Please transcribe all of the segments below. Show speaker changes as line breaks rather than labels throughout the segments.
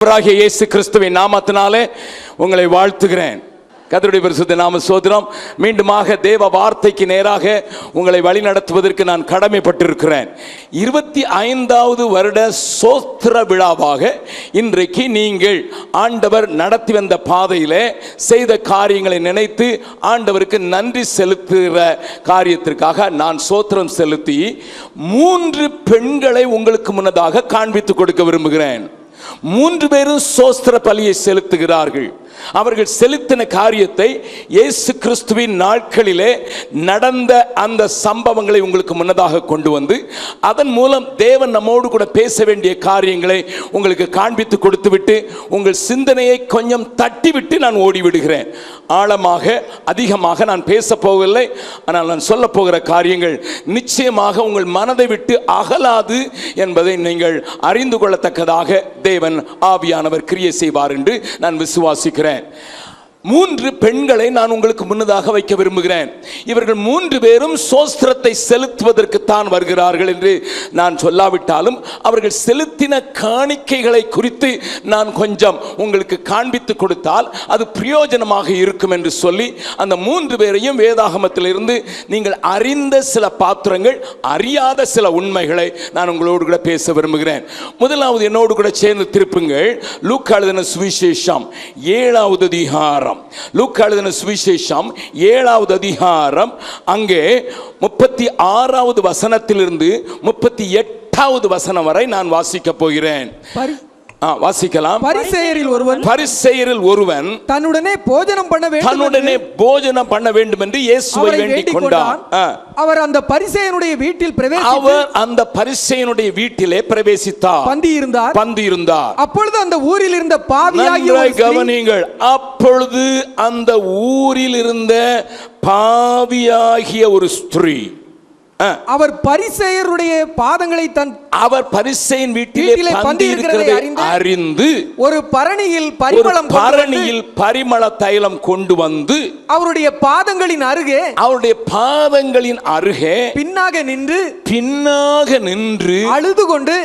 இயேசு கிறிஸ்துவின் நாமத்தினாலே உங்களை வாழ்த்துகிறேன். கர்த்தருடைய பரிசுத்த நாம ஸ்தோத்திரம். மீண்டுமாக தேவ வார்த்தைக்கு நேராக உங்களை வழி நடத்துவதற்கு நான் கடமைப்பட்டிருக்கிறேன். 25வது வருட சோத்திர விழாவாக இன்றைக்கு நீங்கள் ஆண்டவர் நடத்தி வந்த பாதையிலே செய்த காரியங்களை நினைத்து ஆண்டவருக்கு நன்றி செலுத்துகிற காரியத்திற்காக நான் சோத்திரம் செலுத்தி 3 பெண்களை உங்களுக்கு முன்னதாக காண்பித்து கொடுக்க விரும்புகிறேன். 3 பேரும் சோஸ்திர பலியை செலுத்துகிறார்கள். அவர்கள் செலுத்தின காரியத்தை இயேசு கிறிஸ்துவின் நாட்களிலே நடந்த அந்த சம்பவங்களை உங்களுக்கு முன்னதாக கொண்டு வந்து அதன் மூலம் தேவன் நம்மோடு கூட பேச வேண்டிய காரியங்களை உங்களுக்கு காண்பித்து கொடுத்துவிட்டு உங்கள் சிந்தனையை கொஞ்சம் தட்டிவிட்டு நான் ஓடிவிடுகிறேன். ஆழமாக அதிகமாக நான் பேச போகவில்லை. ஆனால் நான் சொல்ல போகிற காரியங்கள் நிச்சயமாக உங்கள் மனதை விட்டு அகலாது என்பதை நீங்கள் அறிந்து கொள்ளத்தக்கதாக தேவன் ஆவியானவர் கிரியை செய்வார் என்று நான் விசுவாசிக்கிறேன். 3 பெண்களை நான் உங்களுக்கு முன்னதாக வைக்க விரும்புகிறேன். இவர்கள் 3 பேரும் சோஸ்திரத்தை செலுத்துவதற்கு தான் வருகிறார்கள் என்று நான் சொல்லாவிட்டாலும் அவர்கள் செலுத்தின காணிக்கைகளை குறித்து நான் கொஞ்சம் உங்களுக்கு காண்பித்து கொடுத்தால் அது பிரயோஜனமாக இருக்கும் என்று சொல்லி அந்த 3 பேரையும் வேதாகமத்திலிருந்து நீங்கள் அறிந்த சில பாத்திரங்கள், அறியாத சில உண்மைகளை நான் உங்களோடு கூட பேச விரும்புகிறேன். முதலாவது என்னோடு கூட சேர்ந்து திருப்புங்கள். லூக்கா எழுதின சுவிசேஷம் 7வது அதிகாரம். லூக்கா எழுதின சுவிசேஷம் 7வது அதிகாரம் அங்கே 36வது வசனத்திலிருந்து 38வது வசனம் வரை நான் வாசிக்க போகிறேன். வாசிக்கலாம். பரிசேயரில் ஒருவன் தன்னுடனே போஜனம் பண்ண வேண்டும் என்று இயேசுவை வேண்டிக் கொண்டான்.
அவர் அந்த பரிசேயனுடைய
வீட்டிலே பிரவேசித்தார். பந்தி இருந்தார்.
அப்பொழுது அந்த ஊரில் இருந்த
பாவியாகிய ஒரு ஸ்திரீ
அவர் பரிசேயருடைய பாதங்களை
அவர் பரிசேயன் வீட்டிலே பந்தியிருக்கிறதை அறிந்து
ஒரு பரணியில்
பரிமள தைலம் கொண்டு வந்து
அவருடைய பாதங்களின் அருகே பின்னாக நின்று அழுது கொண்டு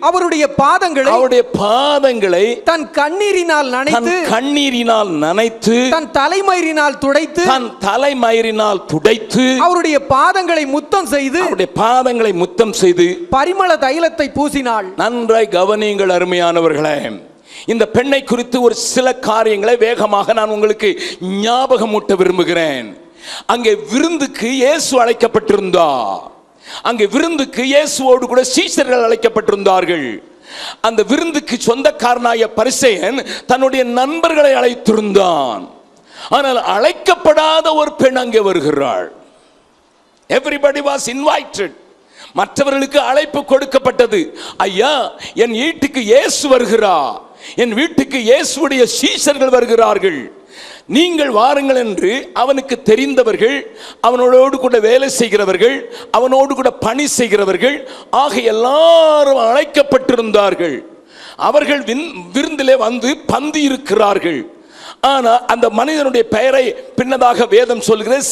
அவருடைய பாதங்களை தன் கண்ணீரினால் நனைத்து தன் தலைமயிரினால் துடைத்து அவருடைய பாதங்களை முத்தம் செய்து பரிமள தைலத்தை பூசினாள்.
நன்றாய் கவனியுங்கள் அருமையானவர்களே. இந்த பெண்ணை குறித்து ஒரு சில காரியங்களை வேகமாக நான் உங்களுக்கு ஞாபகமூட்ட விரும்புகிறேன். அங்கே விருந்துக்கு இயேசு அழைக்கப்பட்டிருந்தார். அங்கே விருந்துக்கு இயேசுவோடு கூட சீஷர்கள் அழைக்கப்பட்டிருந்தார்கள். அந்த விருந்துக்கு சொந்தக்காரனாய பரிசேயன் தன்னுடைய நண்பர்களை அழைத்திருந்தான். ஆனால் அழைக்கப்படாத ஒரு பெண் அங்கே வருகிறாள். Everybody was invited. மற்றவர்களுக்கு அழைப்பு கொடுக்கப்பட்டது. ஐயா, என் வீட்டுக்கு இயேசு வருகிறார், என் வீட்டுக்கு இயேசுவுடைய சீஷர்கள் வருகிறார்கள், நீங்கள் வாருங்கள் என்று அவனுக்கு தெரிந்தவர்கள், அவனோடு கூட வேலை செய்கிறவர்கள், அவனோடு கூட பணி செய்கிறவர்கள் ஆக எல்லாரும் அழைக்கப்பட்டிருந்தார்கள். அவர்கள் விருந்திலே வந்து பந்தி இருக்கிறார்கள். ஆனால் அந்த மனிதனுடைய பெயரை பின்னதாக வேதம் சொல்கிறது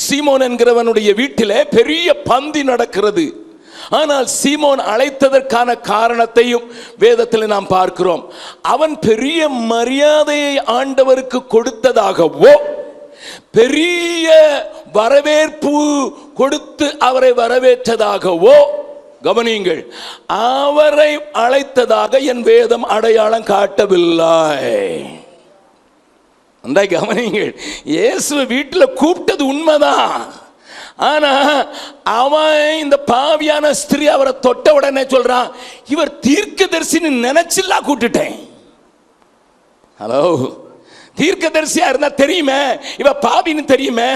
சீமோன் என்கிறவனுடைய வீட்டிலே பெரிய பந்தி நடக்கிறது. ஆனால் சீமோன் அழைத்ததற்கான காரணத்தையும் வேதத்தில் நாம் பார்க்கிறோம். அவன் பெரிய மரியாதையை ஆண்டவருக்கு கொடுத்ததாகவோ பெரிய வரவேற்பு கொடுத்து அவரை வரவேற்றதாகவோ கவனியுங்கள், அவரை அழைத்ததாக என் வேதம் அடையாளம் காட்டவில்லை. அந்த கவனிங்கள், இயேசுவை வீட்டில் கூப்பிட்டது உண்மைதான். ஆனா அவன் இந்த பாவியான ஸ்திரீ அவரை தொட்ட உடனே சொல்றான், இவர் தீர்க்கதரிசின்னு நினைச்சில்லா கூட்டுட்டேன். ஹலோ, தீர்க்கதரிசியா இருந்தா தெரியுமே, இவ பாவின்னு தெரியுமே,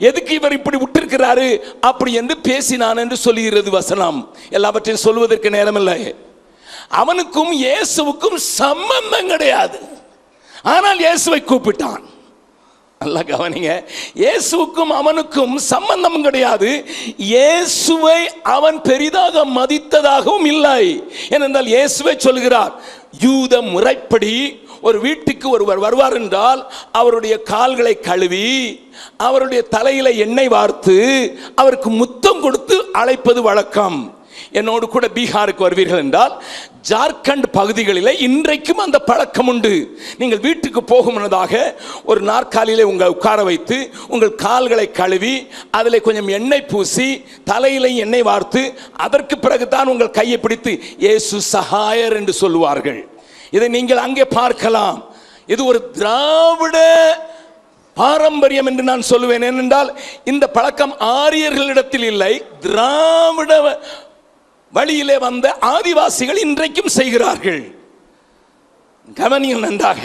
எதுக்கு இவர் இப்படி விட்டிருக்கிறாரு அப்படி என்று பேசினான் என்று சொல்லுகிறது வசனம். எல்லாவற்றையும் சொல்வதற்கு நேரமில்லை. அவனுக்கும் இயேசுவுக்கும் சம்பந்தம் கிடையாது. ஆனால் இயேசுவை கூப்பிட்டான். நல்லா கவனிங்க, இயேசுவுக்கும் அவனுக்கும் சம்பந்தம் கிடையாது. இயேசுவை அவன் பெரிதாக மதித்ததாகவும் இல்லை. ஏனென்றால் இயேசுவை சொல்கிறார், யூத முறைப்படி ஒரு வீட்டுக்கு ஒருவர் வருவார் என்றால் அவருடைய கால்களை கழுவி அவருடைய தலையில எண்ணெய் வார்த்து அவருக்கு முத்தம் கொடுத்து அழைப்பது வழக்கம். என்னோடு கூட பீகாருக்கு வருவீர்கள் என்றால் ஜார்க்கண்ட் பகுதிகளில் இன்றைக்கும் அந்த பழக்கம் உண்டு. நீங்கள் வீட்டுக்கு போகும் முன்னதாக ஒரு நாற்காலியிலே உங்களை உட்கார வைத்து உங்கள் கால்களை கழுவி அதில் கொஞ்சம் எண்ணெய் பூசி தலையில எண்ணெய் வார்த்து அதற்கு பிறகுதான் உங்கள் கையை பிடித்து இயேசு சகாயர் என்று சொல்லுவார்கள். இதை நீங்கள் அங்கே பார்க்கலாம். இது ஒரு திராவிட பாரம்பரியம் என்று நான் சொல்லுவேன். ஏனென்றால் இந்த பழக்கம் ஆரியர்களிடத்தில் இல்லை, திராவிட வழியிலே வந்த ஆதிவாசிகள் இன்றைக்கும் செய்கிறார்கள். கவனியுங்கள் நன்றாக.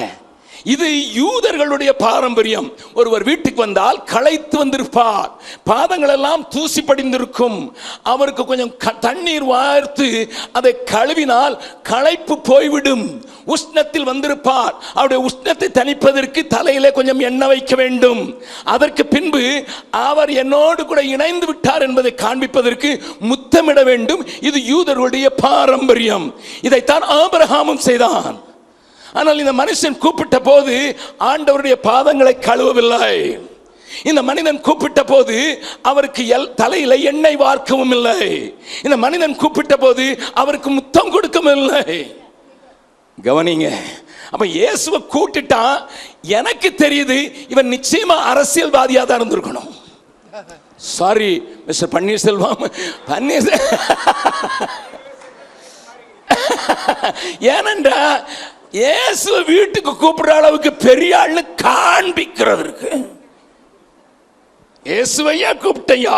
இது யூதர்களுடைய பாரம்பரியம். ஒருவர் வீட்டுக்கு வந்தால் களைத்து வந்திருப்பார், பாதங்கள் எல்லாம் தூசி படிந்திருக்கும். அவருக்கு கொஞ்சம் தண்ணீர் வார்த்து அதை கழுவினால் களைப்பு போய்விடும். உஷ்ணத்தில் வந்திருப்பார், அவருடைய உஷ்ணத்தை தணிப்பதற்கு தலையிலே கொஞ்சம் எண்ணெய் வைக்க வேண்டும். அதற்கு பின்பு அவர் என்னோடு கூட இணைந்து விட்டார் என்பதை காண்பிப்பதற்கு முத்தமிட வேண்டும். இது யூதர்களுடைய பாரம்பரியம். இதைத்தான் ஆபிரகாமும் செய்தான். ஆனால் இந்த மனுஷன் கூப்பிட்ட போது ஆண்டவருடைய பாதங்களை கழுவவில்லை. இந்த மனிதன் கூப்பிட்ட போது அவருக்கு தலையில எண்ணெய் வார்க்கவும் இல்லை. இந்த மனிதன் கூப்பிட்ட போது அவருக்கு முத்தம் கொடுக்கவும் இல்லை. கவனிங்க. அப்ப இயேசுவை கூட்டிட்டா எனக்கு தெரியுது இவன் நிச்சயமா அரசியல்வாதியா தான் இருந்திருக்கணும். சாரி மிஸ்டர் பன்னீர்செல்வம், ஏனென்றா இயேசு வீட்டுக்கு கூப்பிடுற அளவுக்கு பெரிய ஆள்னு காண்பிக்கிறதுக்கு இயேசுவையா கூப்பிட்டையா,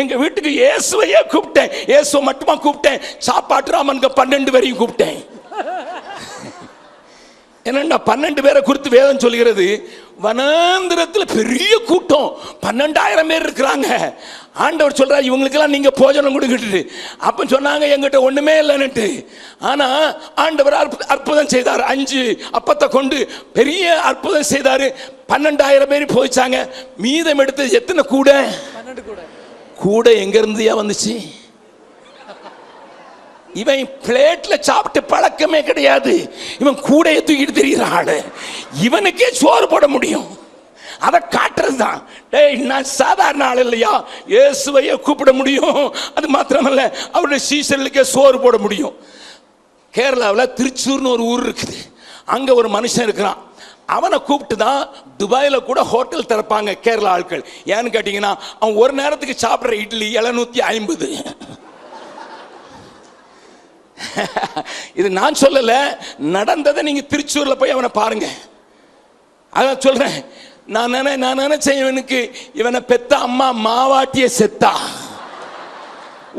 எங்க வீட்டுக்கு இயேசுவையா கூப்பிட்டேன். இயேசுவை மட்டுமா கூப்பிட்டேன், சாப்பாட்டு ராமனுக்கு 12 பேரையும் கூப்பிட்டேன். என்னண்டா 12 பேரை குறித்து வேதம் சொல்கிறது. வனாந்திரத்தில் பெரிய கூட்டம் 12,000 பேர் இருக்கிறாங்க. ஆண்டவர் சொல்றார் இவங்களுக்கெல்லாம் நீங்க போஜனம் கொடுக்கிட்டு. அப்ப சொன்னாங்க எங்கிட்ட ஒண்ணுமே இல்லைன்னுட்டு. ஆனா ஆண்டவர் அற்புதம் செய்தார். 5 அப்பத்தை கொண்டு பெரிய அற்புதம் செய்தாரு. 12,000 பேர் போயிச்சாங்க. மீதம் எடுத்து எத்தனை கூட? 12 கூட எங்க இருந்தியா வந்துச்சு? இவன் பிளேட்ல சாப்பிட்டு பழக்கமே கிடையாது. இவன் கூடையை தூக்கிட்டு தெரிகிற ஆளு. இவனுக்கே சோறு போட முடியும். அதை காட்டுறதுதான். டேய் நான் சாதாரண ஆள் இல்லையா, இயேசுவையே கூப்பிட முடியும். அது மாத்திரமல்ல அவருடைய சீசர்களுக்கே சோறு போட முடியும். கேரளாவில் திருச்சூர்னு ஒரு ஊர் இருக்குது. அங்க ஒரு மனுஷன் இருக்கிறான். அவனை கூப்பிட்டு தான் துபாயில் கூட ஹோட்டல் திறப்பாங்க கேரளா ஆட்கள். ஏன்னு கேட்டீங்கன்னா அவன் ஒரு நேரத்துக்கு சாப்பிட்ற இட்லி 750. இது நான் சொல்லல, நடந்ததை நீங்க திருச்சூர்ல போய் அவனை பாருங்க. அதான் சொல்றேன். நான் நினைச்சேன் இவனுக்கு இவனை பெத்த அம்மா மாவாட்டிய செத்தா.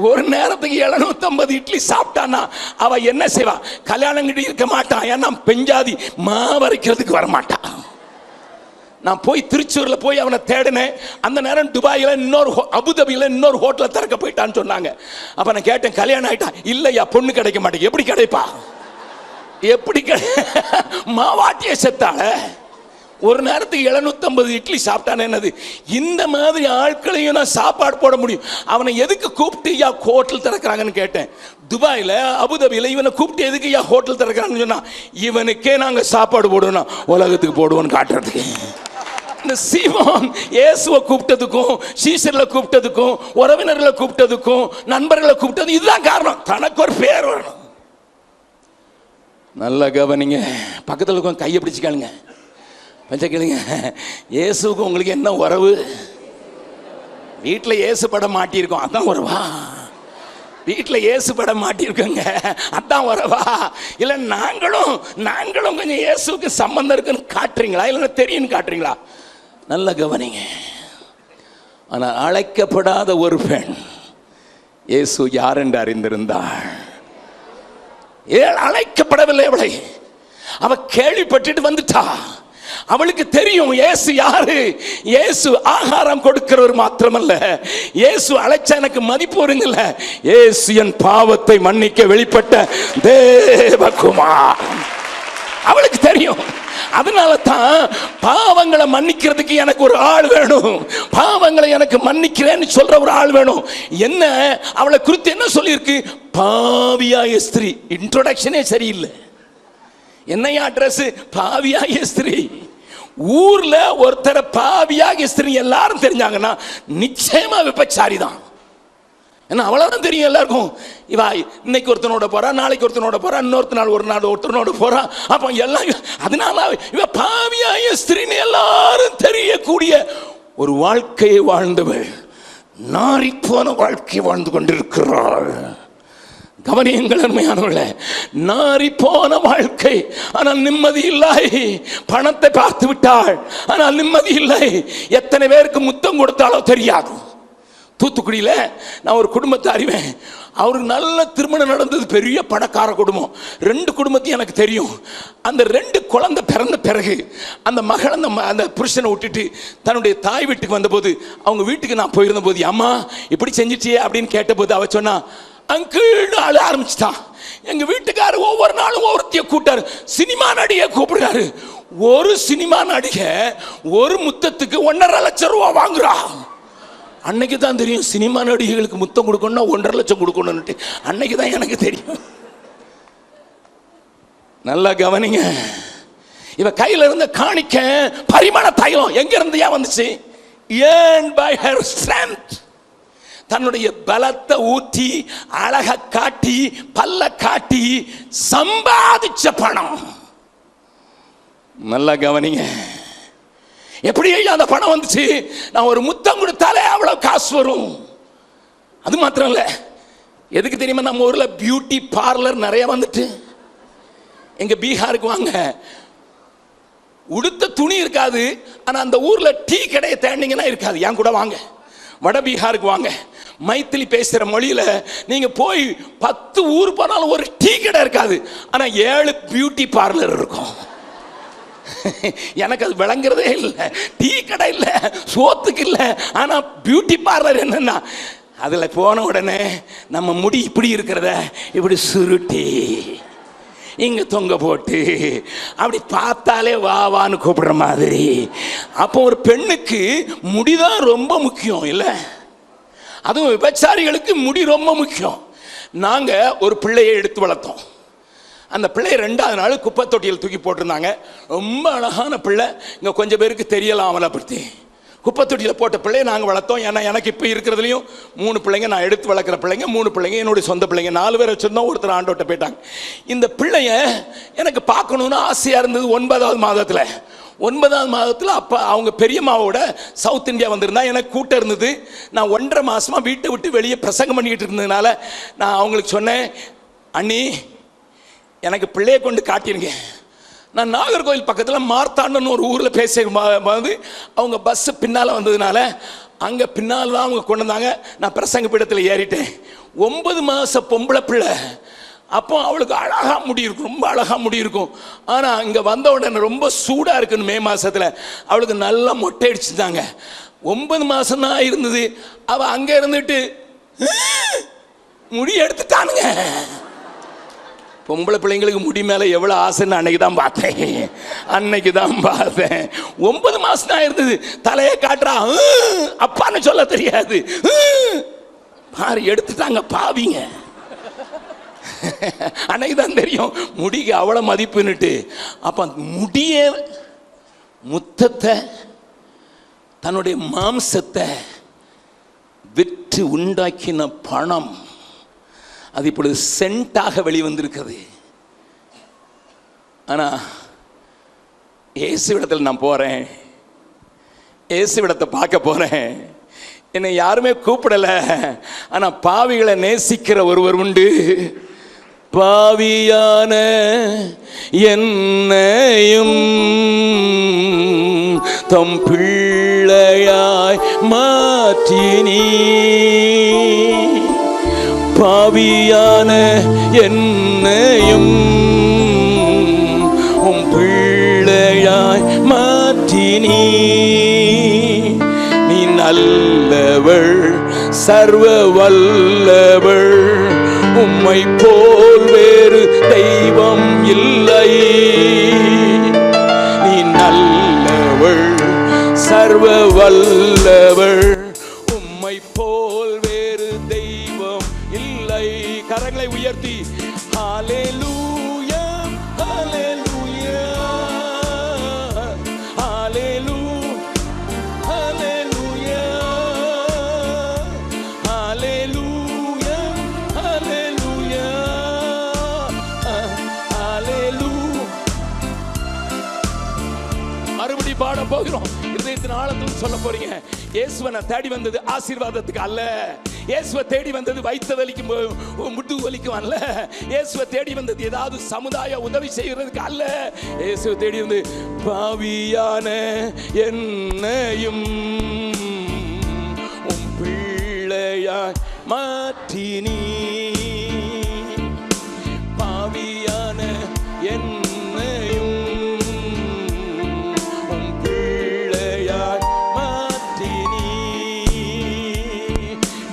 ஒரு நேரத்துக்கு 750 இட்லி சாப்பிட்டானா அவ என்ன செய்வா? கல்யாணம் கிட்ட இருக்க மாட்டான். ஏன்னா பெஞ்சாதி மாவரைக்கிறதுக்கு வரமாட்டான். நான் போய் திருச்சூர்ல போய் அவனை தேடினேன். அந்த நேரம் துபாயில அபுதாபியில இன்னொரு ஹோட்டல திறக்க போயிட்டான்னு சொன்னாங்க. அப்ப நான் கேட்டேன் கல்யாணம் ஆயிட்டா? இல்லையா, பொண்ணு கிடைக்க மாட்டேங்க. எப்படி கிடைப்பா? எப்படி மாவாட்டிய செத்தால ஒரு நேரத்துக்கு 750 இட்லி சாப்பிட்டானே. என்னது இந்த மாதிரி ஆட்களையும் நான் சாப்பாடு போட முடியும்? அவனை எதுக்கு கூப்பிட்டு யா ஹோட்டல் திறக்கிறாங்கன்னு கேட்டேன். துபாயில அபுதாபியில இவனை கூப்பிட்டு எதுக்கு யா ஹோட்டல் திறக்கிறாங்கன்னு சொன்னா, இவனுக்கே நாங்க சாப்பாடு போடுவோம், உலகத்துக்கு போடுவோம்னு காட்டுறதுக்கு. இந்த சீமோன் இயேசுவை கூப்பிட்டதுக்கும் சீசர்களை கூப்பிட்டதுக்கும் உறவினர்களை கூப்பிட்டதுக்கும் நண்பர்களை கூப்பிட்டது இதுதான் காரணம். தனக்கு ஒரு பேர் வரணும். நல்ல கவனிங்க. பக்கத்தில் இருக்கும் கையை பிடிச்சிக்காளுங்க, பஞ்ச கேளுங்க. இயேசுக்கும் உங்களுக்கு என்ன உறவு? வீட்டில் இயேசு படம் மாட்டியிருக்கோம், அதான் உறவா? வீட்டில் இயேசு படம் மாட்டியிருக்கோங்க, அதான் உறவா? இல்லை நாங்களும் கொஞ்சம் இயேசுக்கு சம்பந்தம் இருக்குன்னு காட்டுறீங்களா, இல்லைன்னா தெரியுன்னு காட்டுறீங்களா? நல்ல கவனிங்க. ஆனால் அழைக்கப்படாத ஒரு பெண் இயேசு யார் என்று அறிந்திருந்தாள். அழைக்கப்படவில்லை அவளை. அவ கேள்விப்பட்டுட்டு வந்துட்டா. அவளுக்கு தெரியும் இயேசு யாரு. இயேசு ஆகாரம் கொடுக்கிறவர் மாத்திரமல்ல, இயேசு அழைச்சா எனக்கு மதிப்பு வருங்கல்ல. இயேசு என் பாவத்தை மன்னிக்க வெளிப்பட்ட தேவகுமார். அவளுக்கு தெரியும். அதனால தான் பாவங்களை மன்னிக்கிறதுக்கு எனக்கு ஒரு ஆள் வேணும், பாவங்களை எனக்கு மன்னிக்கிறேன்னு சொல்ற ஒரு ஆள் வேணும். என்ன அவளை குறித்து என்ன சொல்லியிருக்கு? பாவியாய ஸ்திரீ. இன்ட்ரோடக்ஷனே சரியில்லை. என்னையா அட்ரஸ்? பாவியாகிய ஸ்திரீ. ஊர்ல ஒருத்தர பாவியாகிய ஸ்திரீ எல்லாரும் தெரிஞ்சாங்கன்னா நிச்சயமா விபச்சாரி தான். ஏன்னா அவ்வளவுதான் தெரியும் எல்லாருக்கும். இவா இன்னைக்கு ஒருத்தனோட போறா, நாளைக்கு ஒருத்தனோட போறா, இன்னொருத்த நாள் ஒரு நாள் ஒருத்தனோட போறா. அப்ப எல்லாம் அதனால இவ பாவியாய ஸ்திரீன்னு எல்லாரும் தெரியக்கூடிய ஒரு வாழ்க்கையை வாழ்ந்தவள் நாரி போன வாழ்க்கை வாழ்ந்து கொண்டிருக்கிறாள். கவனியுங்கள் அருமையானவர்களே, நாரி போன வாழ்க்கை, ஆனால் நிம்மதி இல்லை. பணத்தை பார்த்து விட்டாள், ஆனால் நிம்மதி இல்லை. எத்தனை பேருக்கு முத்தம் கொடுத்தாலோ தெரியாது. தூத்துக்குடியில் நான் ஒரு குடும்பத்தை அறிவேன். அவருக்கு நல்ல திருமணம் நடந்தது, பெரிய பணக்கார குடும்பம். 2 குடும்பத்தையும் எனக்கு தெரியும். அந்த 2 குழந்தை பிறந்த பிறகு அந்த மகள் அந்த புருஷனை விட்டுட்டு தன்னுடைய தாய் வீட்டுக்கு வந்தபோது, அவங்க வீட்டுக்கு நான் போயிருந்த போது, அம்மா இப்படி செஞ்சிட்டியே அப்படின்னு கேட்டபோது அவ சொன்னா, அங்கிள் ஆள ஆரம்பிச்சுட்டான். எங்க வீட்டுக்காரர் ஒவ்வொரு நாளும் ஒவ்வொருத்தைய கூட்டாரு, சினிமா நடிகை கூப்பிடுறாரு. ஒரு சினிமா நடிகை ஒரு முத்தத்துக்கு 1.5 லட்சம் ரூபாய் வாங்குறா. அன்னைக்கு தான் தெரியும் சினிமா நடிகைகளுக்கு முத்தம் கொடுக்கணும்னா 1.5 லட்சம் கொடுக்கணும்னு. அன்னைக்கு தான் எனக்கு தெரியும். நல்லா கவனிங்க. இவ கையில இருந்த காணிக்க பரிமள தைலம் எங்க இருந்து ஏன் வந்துச்சு? earned by her strength. தன்னுடைய பலத்தை ஊற்றி அழக காட்டி பல்ல காட்டி சம்பாதிச்ச பணம். நல்லா கவனிங்க. எப்படி அந்த பணம் வந்துச்சு? நான் ஒரு முத்தம் கொடுத்தாலே அவ்வளவு காசு வரும். அது மாத்திரம் இல்ல, எதுக்கு தெரியுமா? நம்ம ஊர்ல பியூட்டி பார்லர் நிறைய வந்துட்டு. எங்க பீகாருக்கு வாங்க, உடுத்த துணி இருக்காது, ஆனா அந்த ஊர்ல டீ கடையை தேடினீங்கன்னா இருக்காது. என் கூட வாங்க, வட பீகாருக்கு வாங்க, மைத்திலி பேசுற மொழியில நீங்க போய் 10 ஊர் போனாலும் ஒரு டீ கடை இருக்காது, ஆனா 7 பியூட்டி பார்லர் இருக்கும். எனக்கு அது விளங்குறதே இல்லை. டீ கடை இல்லை, சோத்துக்கு இல்லை, ஆனா பியூட்டி பார்லர் என்னன்னா அதுல போன உடனே நம்ம முடி இப்படி இருக்கிறத இப்படி சுருட்டி இங்க தொங்க போட்டு அப்படி பார்த்தாலே வா வான்னு கூப்பிடுற மாதிரி. அப்போ ஒரு பெண்ணுக்கு முடிதான் ரொம்ப முக்கியம் இல்ல? அதுவும் விபச்சாரிகளுக்கு முடி ரொம்ப முக்கியம். நாங்க ஒரு பிள்ளையை எடுத்து வளர்த்தோம். அந்த பிள்ளையை 2வது நாள் குப்பை தொட்டியில் தூக்கி போட்டிருந்தாங்க. ரொம்ப அழகான பிள்ளை. இங்கே கொஞ்சம் பேருக்கு தெரியலாம் அவளை பற்றி. குப்பை தொட்டியில் போட்ட பிள்ளையை நாங்கள் வளர்த்தோம். ஏன்னா எனக்கு இப்போ இருக்கிறதுலையும் 3 பிள்ளைங்க, நான் எடுத்து வளர்க்குற பிள்ளைங்க 3 பிள்ளைங்க, என்னுடைய சொந்த பிள்ளைங்க. 4 பேர் வச்சுருந்தோம், ஒருத்தர் ஆண்டோட்ட போயிட்டாங்க. இந்த பிள்ளைய எனக்கு பார்க்கணுன்னு ஆசையாக இருந்தது. 9வது மாதத்தில் 9வது மாதத்தில் அப்போ அவங்க பெரியம்மாவோட சவுத் இந்தியா வந்திருந்தா. எனக்கு கூட்டம் இருந்தது. நான் 1.5 மாதமாக வீட்டை விட்டு வெளியே பிரசங்கம் பண்ணிக்கிட்டு இருந்ததுனால நான் அவங்களுக்கு சொன்னேன், அண்ணி எனக்கு பிள்ளையை கொண்டு காட்டிருங்க. நான் நாகர்கோவில் பக்கத்தில் மார்த்தாண்டன் ஒரு ஊரில் பேசும்போது அவங்க பஸ்ஸு பின்னால் வந்ததுனால அங்கே பின்னால் தான் அவங்க கொண்டு வந்தாங்க. நான் பிரசங்க பீடத்தில் ஏறிட்டேன். 9 மாத பொம்பளை பிள்ளை. அப்போ அவளுக்கு அழகாக முடி இருக்கும், ரொம்ப அழகாக முடி இருக்கும். ஆனால் இங்கே வந்த உடனே ரொம்ப சூடாக இருக்குன்னு மே மாதத்தில் அவளுக்கு நல்லா மொட்டை அடிச்சுட்டாங்க. 9 மாதம் தான் இருந்தது. அவள் அங்கே இருந்துட்டு முடி எடுத்துட்டானுங்க. பொம்பளை பிள்ளைங்களுக்கு முடி மேலே எவ்வளோ ஆசைன்னு அன்னைக்கு தான் பார்த்தேன். 9 மாதம் தான் இருந்தது. தலையை காட்டுறா, அப்பான்னு சொல்ல தெரியாது. பாரு எடுத்துட்டாங்க பாவிங்க. அன்னைக்கு தான் தெரியும் முடிக்கு அவ்வளோ மதிப்புன்னுட்டு. அப்போ முடிய முத்தத்தை தன்னுடைய மாம்சத்தை விற்று உண்டாக்கின பணம் அது இப்பொழுது சென்ட்டாக வெளிவந்திருக்கிறது. ஆனால் இயேசுவிடத்தில் நான் போகிறேன், இயேசுவிடத்தை பார்க்க போகிறேன். என்னை யாருமே கூப்பிடலை, ஆனால் பாவிகளை நேசிக்கிற ஒருவர் உண்டு. பாவியான என்னையும் தம் பிள்ளையாய் மாற்றினீ. பாவியான என்னையும் உம் பிள்ளையாய் மாற்றினீ. நீ நல்லவள், சர்வ வல்லவள், உம்மை போல் வேறு தெய்வம் இல்லை. நீ நல்லவள், சர்வ வல்லவள், உம்மை போல் வேறு தெய்வம் இல்லை. கரங்களை உயர்த்தி ஹல்லேலூயா, ஹல்லேலூயா, ஹல்லேலூயா, ஹல்லேலூயா, ஹல்லேலூயா. எப்படி பாட போகிறோம்? இதயத்தின் ஆழத்தில் சொல்ல போறீங்க. இயேசுவை நான் தேடி வந்தது ஆசீர்வாதத்துக்கு அல்ல. இயேசுவை தேடி வந்தது வைத்த வலிக்கும் முட்டு வலிக்கும் அல்ல. இயேசுவை தேடி வந்தது ஏதாவது சமுதாய உதவி செய்யறதுக்கு அல்ல. இயேசுவை தேடி வந்து பாவியான என்னையும் உம் பிள்ளையாய் மாற்றினீ. பாவியான என்னையும் உம் பிள்ளையாய் மாற்றினீ.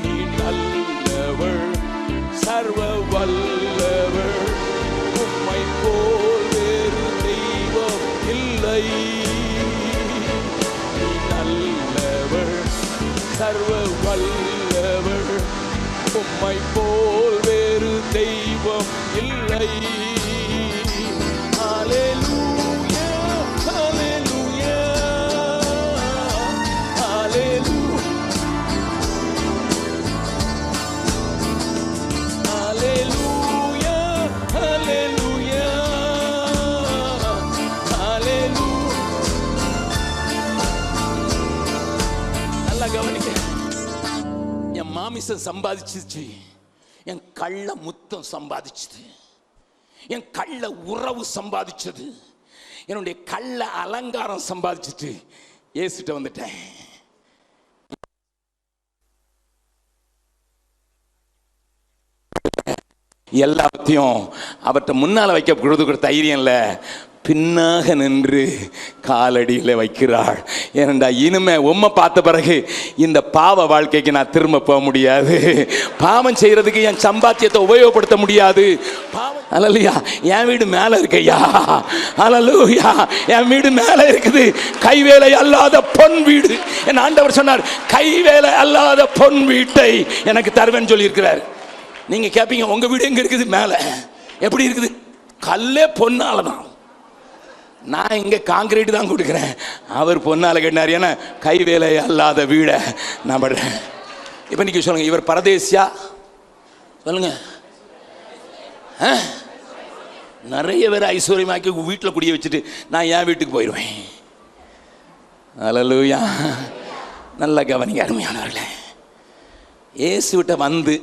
நீ நல்லவள், சர்வ வல்லவள், உம்மை போல் வேறு தெய்வம் இல்லை. நீ நல்லவள், சர்வ வல்லவள், உம்மை போல் வேறு தெய்வம் இல்லை. ஹல்லேலூயா, ஹல்லேலூயா, ஹல்லேலூயா, ஹல்லேலூயா, ஹல்லேலூயா, ஹல்லேலூயா. நல்லா கவனிக்க. என் மாமிசம் சம்பாதிச்சிச்சு, என் கள்ள முத்தம் சம்பாதிச்சது, என் கள்ள உறவு சம்பாதிச்சது, என்னுடைய கள்ள அலங்காரம் சம்பாதிச்சுட்டு இயேசுட்ட வந்துட்டேன். எல்லாத்தையும் அவர்கிட்ட முன்னால வைக்க கொடுத்து தைரியம் இல்லை, பின்னாக நின்று காலடியில் வைக்கிறாள். ஏனண்டா இனிமே உம்மை பார்த்த பிறகு இந்த பாவ வாழ்க்கைக்கு நான் திரும்ப போக முடியாது. பாவம் செய்யறதுக்கு என் சம்பாத்தியத்தை உபயோகப்படுத்த முடியாது. அல்லேலூயா, என் வீடு மேல இருக்கையா. அல்லேலூயா, என் வீடு மேல இருக்குது. கைவேலை அல்லாத பொன் வீடு. என் ஆண்டவர் சொன்னார், கைவேலை அல்லாத பொன் வீட்டை எனக்கு தருவேன்னு சொல்லி இருக்கிறார். நீங்க கேட்பீங்க, உங்க வீடு எங்க இருக்குது? மேல. எப்படி இருக்குது? கல்லே பொன்னாலதான். நான் இங்க காங்கிரீட் தான் கொடுக்குறேன், அவர் பொன்னால கேட்டார். ஏன்னா கை வேலை அல்லாத வீடை நான் படுறேன். இப்போ நீங்க சொல்லுங்க, இவர் பரதேசியா? சொல்லுங்க. நிறைய பேர் ஐஸ்வர்யமாக்கி வீட்டில் குடிய வச்சுட்டு நான் என் வீட்டுக்கு போயிடுவேன். அல்லேலூயா. நல்ல கவனிங்க அருமையானவர்களே. இயேசுவிட்ட வந்து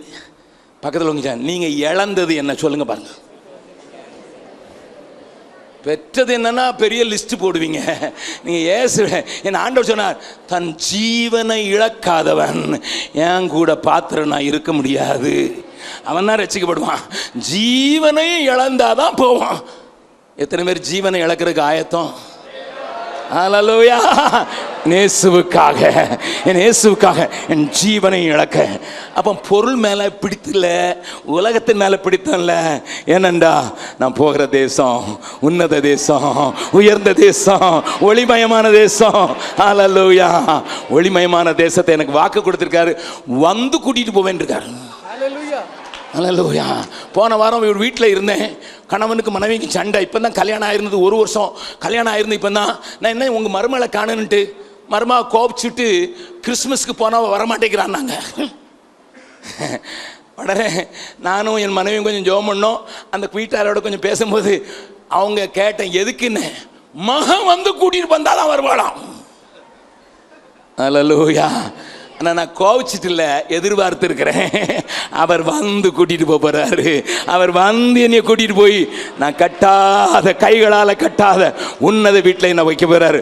பக்கத்தில் உங்க நீங்க இழந்தது என்ன சொல்லுங்க பாருங்க. பெற்றது என்னன்னா பெரிய லிஸ்ட் போடுவீங்க நீங்க. இயேசு என் ஆண்டவர் சொன்னார், தன் ஜீவனை இழக்காதவன் என் கூட பாத்திரனா இருக்க முடியாது. அவன் தான் ரட்சிக்கப்படுவான். ஜீவனையும் இழந்தாதான் போவான். எத்தனை பேர் ஜீவனை இழக்கிறதுக்கு ஆயத்தம்? அல்லேலூயா. நேசுவுக்காக, என் இயேசுவுக்காக என் ஜீவனை இழக்க. அப்போ பொருள் மேலே பிடித்தில்ல, உலகத்தின் மேலே பிடித்தல்ல. ஏனண்டா நான் போகிற தேசம் உன்னத தேசம், உயர்ந்த தேசம், ஒளிமயமான தேசம். அல்லேலூயா. ஒளிமயமான தேசத்தை எனக்கு வாக்கு கொடுத்திருக்காரு, வந்து கூட்டிட்டு போவேன் இருக்காரு. அல்லேலூயா. போன வாரம் இவர் வீட்டில் இருந்தேன். கணவனுக்கு மனைவிக்கு சண்டை. இப்போ தான் கல்யாணம் ஆயிருந்தது, 1 வருஷம் கல்யாணம் ஆயிருந்து. இப்போ தான் நான் என்ன உங்கள் மருமகளை காணனுன்ட்டு மருமக கோபிச்சுட்டு கிறிஸ்மஸ்க்கு போனால் வரமாட்டேங்கிறான். நாங்கள் உடனே நானும் என் மனைவியும் கொஞ்சம் ஜெபம் பண்ணோம். அந்த வீட்டாரோட கொஞ்சம் பேசும்போது அவங்க கேட்டேன், எதுக்குன்னு. மகன் வந்து கூட்டிகிட்டு வந்தாதான் வருவாளாம். அல்லேலூயா. ஆனால் நான் கோவிச்சிட்டு இல்லை, எதிர்பார்த்து இருக்கிறேன். அவர் வந்து கூட்டிட்டு போறாரு. அவர் வந்து என்னைய கூட்டிட்டு போய் நான் கட்டாத, கைகளால் கட்டாத உன்னத வீட்டில் என்ன வைக்க போறாரு.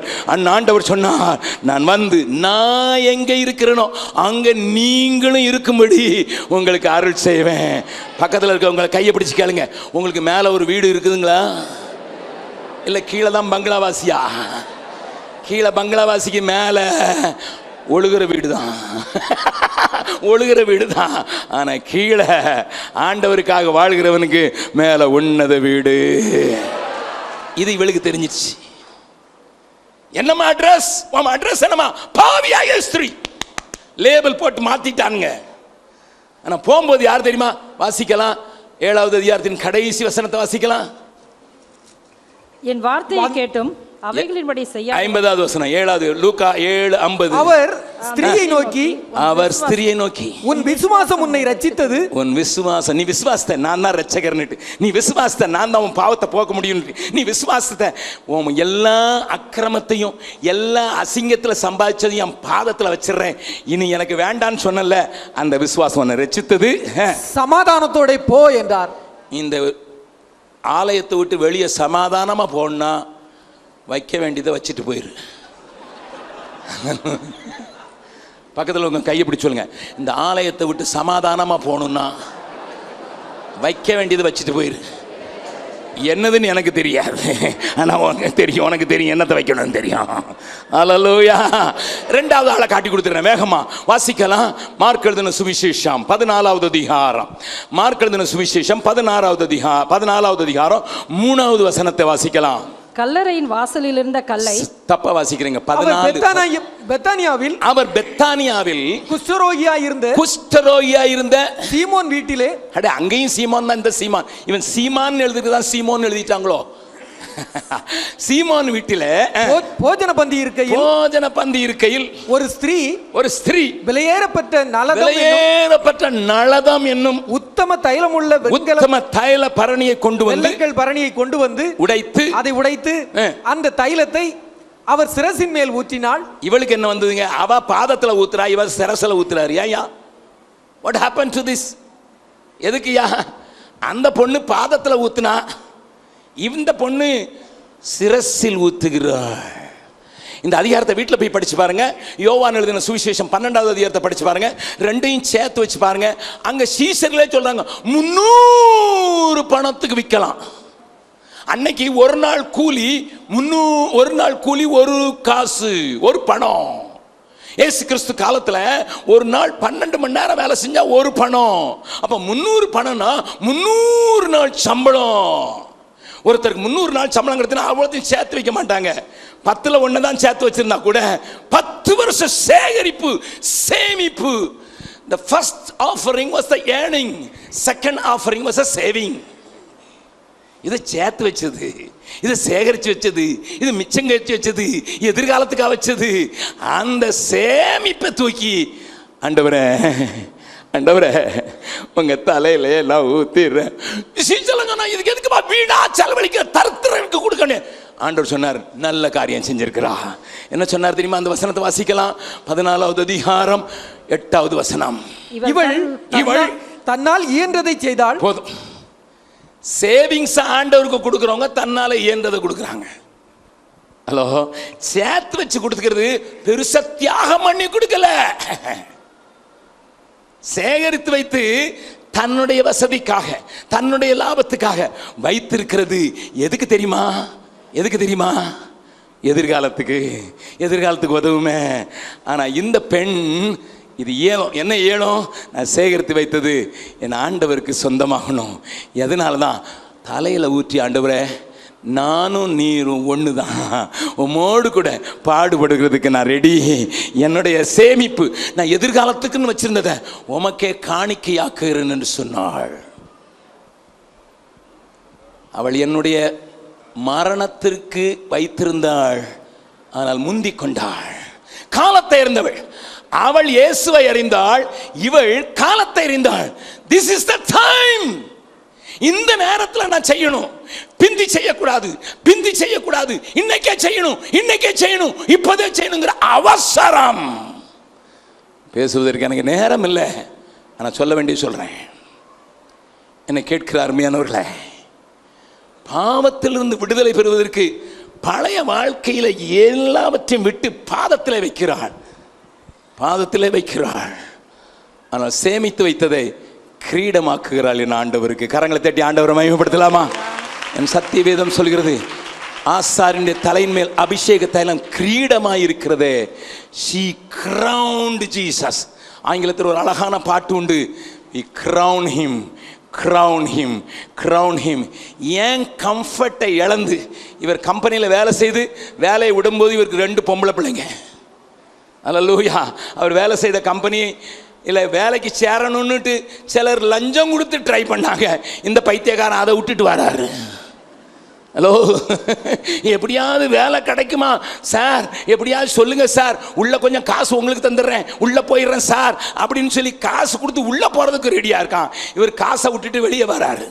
ஆண்டவர் சொன்னார், நான் வந்து நான் எங்க இருக்கிறேனோ அங்க நீங்களும் இருக்கும்படி உங்களுக்கு அருள் செய்வேன். பக்கத்தில் இருக்க உங்களை கையை பிடிச்சு கேளுங்க, உங்களுக்கு மேலே ஒரு வீடு இருக்குதுங்களா? இல்லை கீழே தான் பங்களாவாசியா? கீழே பங்களாவாசிக்கு மேலே ஒழுகிற வீடு தான், ஒழுகிற வீடு தான். ஆனால் கீழே ஆண்டவருக்காக வாழ்கிறவனுக்கு மேலே உன்னத வீடு. இது இவளுக்கு தெரிஞ்சிச்சு. என்னம்மா அட்ரஸ்? அட்ரஸ் என்னம்மா? பாவியாய ஸ்திரீ. லேபிள் போட்டு மாத்திட்டானுங்க. ஆனால் போகும்போது யார் தெரியுமா? வாசிக்கலாம், 7வது அதிகாரத்தின் கடைசி வசனத்தை வாசிக்கலாம்.
என் வார்த்தையை கேட்டும் அவைகளின்படி செய்ய.
50வது வசனம், 7வது லூக்கா 7:50.
அவர் ஸ்திரீயை நோக்கி,
அவர் ஸ்திரியை நோக்கி,
உன் விசுவாசம் உன்னை ரட்சித்தது.
உன் விசுவாசம், நீ விசுவாசத்தை நான் தான் ரட்சகர்னுட்டு, நீ விசுவாசத்தை நான் தான் உன் பாவத்தை போக்க முடியும், நீ விசுவாசத்தை உன் எல்லா அக்கிரமத்தையும் எல்லா அசிங்கத்தில் சம்பாதிச்சதையும் என் பாதத்தில் வச்சிடுறேன், இனி எனக்கு வேண்டான்னு சொன்னல, அந்த விசுவாசம் உன்னை ரட்சித்தது,
சமாதானத்தோட போ என்றார். இந்த
ஆலயத்தை விட்டு வெளியே சமாதானமாக போனா வைக்க வேண்டியதை வச்சுட்டு போயிரு. பக்கத்தில் உங்க கையை பிடிச்சு சொல்லுங்க, இந்த ஆலயத்தை விட்டு சமாதானமாக போகணும்னா வைக்க வேண்டியதை வச்சுட்டு போயிரு. என்னதுன்னு எனக்கு தெரியாது, ஆனால் உனக்கு தெரியும் என்னத்தை வைக்கணும்னு தெரியும். அல்லேலூயா. ரெண்டாவது ஆளை காட்டி கொடுத்துறேன், வேகமா வாசிக்கலாம். மார்க் எழுதின சுவிசேஷம் 14வது அதிகாரம், மார்க் எழுதின சுவிசேஷம் 14வது அதிகாரம் 3வது வசனத்தை வாசிக்கலாம்.
கல்லறையின் வாசலில் இருந்த கல்லை,
தப்பா வாசிக்கிறீங்க,
பெத்தானியாவில்,
அவர் பெத்தானியாவில்
குஷ்டரோகியா இருந்த சீமோன் வீட்டிலே,
அட அங்கேயும் சீமோன் தான், இந்த சீமான், இவன் சீமான் எழுதிட்டு தான் சீமோன் எழுதிட்டாங்களோ. சீமோன் வீட்டிலே
போஜன பந்தி இருக்கையில் ஒரு ஸ்திரீ விலையேறப்பட்ட
நளதம் என்னும்
உத்தம தைல பரணியை கொண்டு வந்து உடைத்து அந்த தைலத்தை அவர் சிரசின் மேல் ஊற்றினாள்.
இவளுக்கு என்ன வந்ததுங்க? அவ பாதத்துல ஊத்துறா, இவர் சிரசுல ஊத்துறாரு. ஏயா, what happened to this? எதுக்குயா அந்த பொண்ணு பாதத்துல ஊத்துனா, இந்த பொண்ணு சிரசில் ஊத்துகிறாள்? இந்த அதிகாரத்தை வீட்டில் போய் படிச்சு பாருங்க. யோவான் எழுதின சுவிசேஷம் 12வது அதிகாரத்தை படிச்சு பாருங்க, ரெண்டையும் சேர்த்து வச்சு பாருங்க. அங்க சீசர்களே சொல்றாங்க 300 பணத்துக்கு விற்கலாம். அன்னைக்கு ஒரு நாள் கூலி 1 காசு, 1 பணம். ஏசு கிறிஸ்து காலத்துல ஒரு நாள் 12 மணி நேரம் வேலை செஞ்சா 1 பணம். அப்ப 300 பணம்னா 300 நாள் சம்பளம். ஒருத்தருக்கு 300 நாள் சம்பளம் அவ்வளோத்தையும் சேர்த்து வைக்க மாட்டாங்க. 10ல் 1 தான் சேர்த்து வச்சிருந்தா கூட 10 வருஷம் சேமிப்பு. The first offering was the earning, second offering was a saving. இதை சேர்த்து வச்சது, இதை சேகரித்து வச்சது, இது மிச்சம் கழிச்சு வச்சது, எதிர்காலத்துக்காக வச்சது. அந்த சேமிப்பை தூக்கி ஆண்டவரே உங்க தலையில எல்லாம் ஊத்திடுறேன், இதுக்கு எதுக்குமா வீணா செலவழிக்க, தருத்திரனுக்கு கொடுக்கணும். ஆண்டவர் சொன்னார், நல்ல காரியம் செஞ்சிருக்கிறா. என்ன சொன்னார் தெரியுமா? அந்த வசனத்தை வாசிக்கலாம். 14வது அதிகாரம் 8வது வசனம்.
இவள் தன்னால் இயன்றதை செய்தால்
போதும். சேவிங்ஸ் ஆண்டவருக்கு கொடுக்குறவங்க தன்னால இயன்றதை கொடுக்குறாங்க. ஹலோ, சேர்த்து வச்சு கொடுத்துக்கிறது பெருசா தியாகம் பண்ணி கொடுக்கல, சேகரித்து வைத்து தன்னுடைய வசதிக்காக தன்னுடைய லாபத்துக்காக வைத்திருக்கிறது. எதுக்கு தெரியுமா? எதிர்காலத்துக்கு உதவுமே. ஆனா இந்த பெண் இது என்ன ஏழும்? நான் சேகரித்து வைத்தது என் ஆண்டவருக்கு சொந்தமாகணும். எதனால தான் தலையில ஊற்றி, ஆண்டவரே நானும் நீரும் ஒன்று தான், உம்மோடு கூட பாடுபடுகிறதுக்கு நான் ரெடி. என்னுடைய சேமிப்பு நான் எதிர்காலத்துக்குன்னு வச்சிருந்ததை உமக்கே காணிக்கையாக்குகிறேன் என்று சொன்னாள். அவள் என்னுடைய மரணத்திற்கு வைத்திருந்தாள், ஆனால் முந்திக் கொண்டாள். காலத்தை அறிந்தவள். அவள் இயேசுவை அறிந்தாள், இவள் காலத்தை அறிந்தாள். This is the time. இந்த நேரத்தில் நான் செய்யணும், பிந்தி செய்யக்கூடாது, இன்னைக்கே செய்யணும், இப்போதே செய்யணுங்கிற அவசரம். பேசுவதற்கு எனக்கு நேரம் இல்லை, ஆனால் சொல்ல வேண்டிய சொல்றேன். என்னை கேட்கிற அருமையானவர்களே, பாவத்திலிருந்து விடுதலை பெறுவதற்கு பழைய வாழ்க்கையில் எல்லாவற்றையும் விட்டு பாதத்திலே வைக்கிறாள். ஆனால் சேமித்து வைத்ததை கிரீடமாக்குகிறாள் என் ஆண்டவருக்கு. கரங்களை தட்டி ஆண்டவரை மகிமைப்படுத்தலாமா? என் சத்திய வேதம் சொல்கிறது, ஆசாரின் தலையின் மேல் அபிஷேக தைலம் கிரீடமாய் இருக்கிறதே. She crowned Jesus. ஆங்கிலத்தில் ஒரு அழகான பாட்டு உண்டு, we crown him. ஏன் கம்ஃபர்ட்டை இழந்து இவர் கம்பெனியில் வேலை செய்து வேலையை விடும்போது இவருக்கு 2 பொம்பளை பிள்ளைங்க. அல்லேலூயா. அவர் வேலை செய்த கம்பெனி இல்லை, வேலைக்கு சேரணும்னுட்டு சிலர் லஞ்சம் கொடுத்து ட்ரை பண்ணாங்க. இந்த பைத்தியக்காரன் அதை விட்டுட்டு வராரு. ஹலோ, எப்படியாவது வேலை கிடைக்குமா சார், எப்படியாவது சொல்லுங்க சார், உள்ள கொஞ்சம் காசு உங்களுக்கு தந்துடுறேன், உள்ள போயிடுறேன் சார் அப்படின்னு சொல்லி காசு கொடுத்து உள்ள போறதுக்கு ரெடியா இருக்கான். இவர் காசை விட்டுட்டு வெளியே வராரு.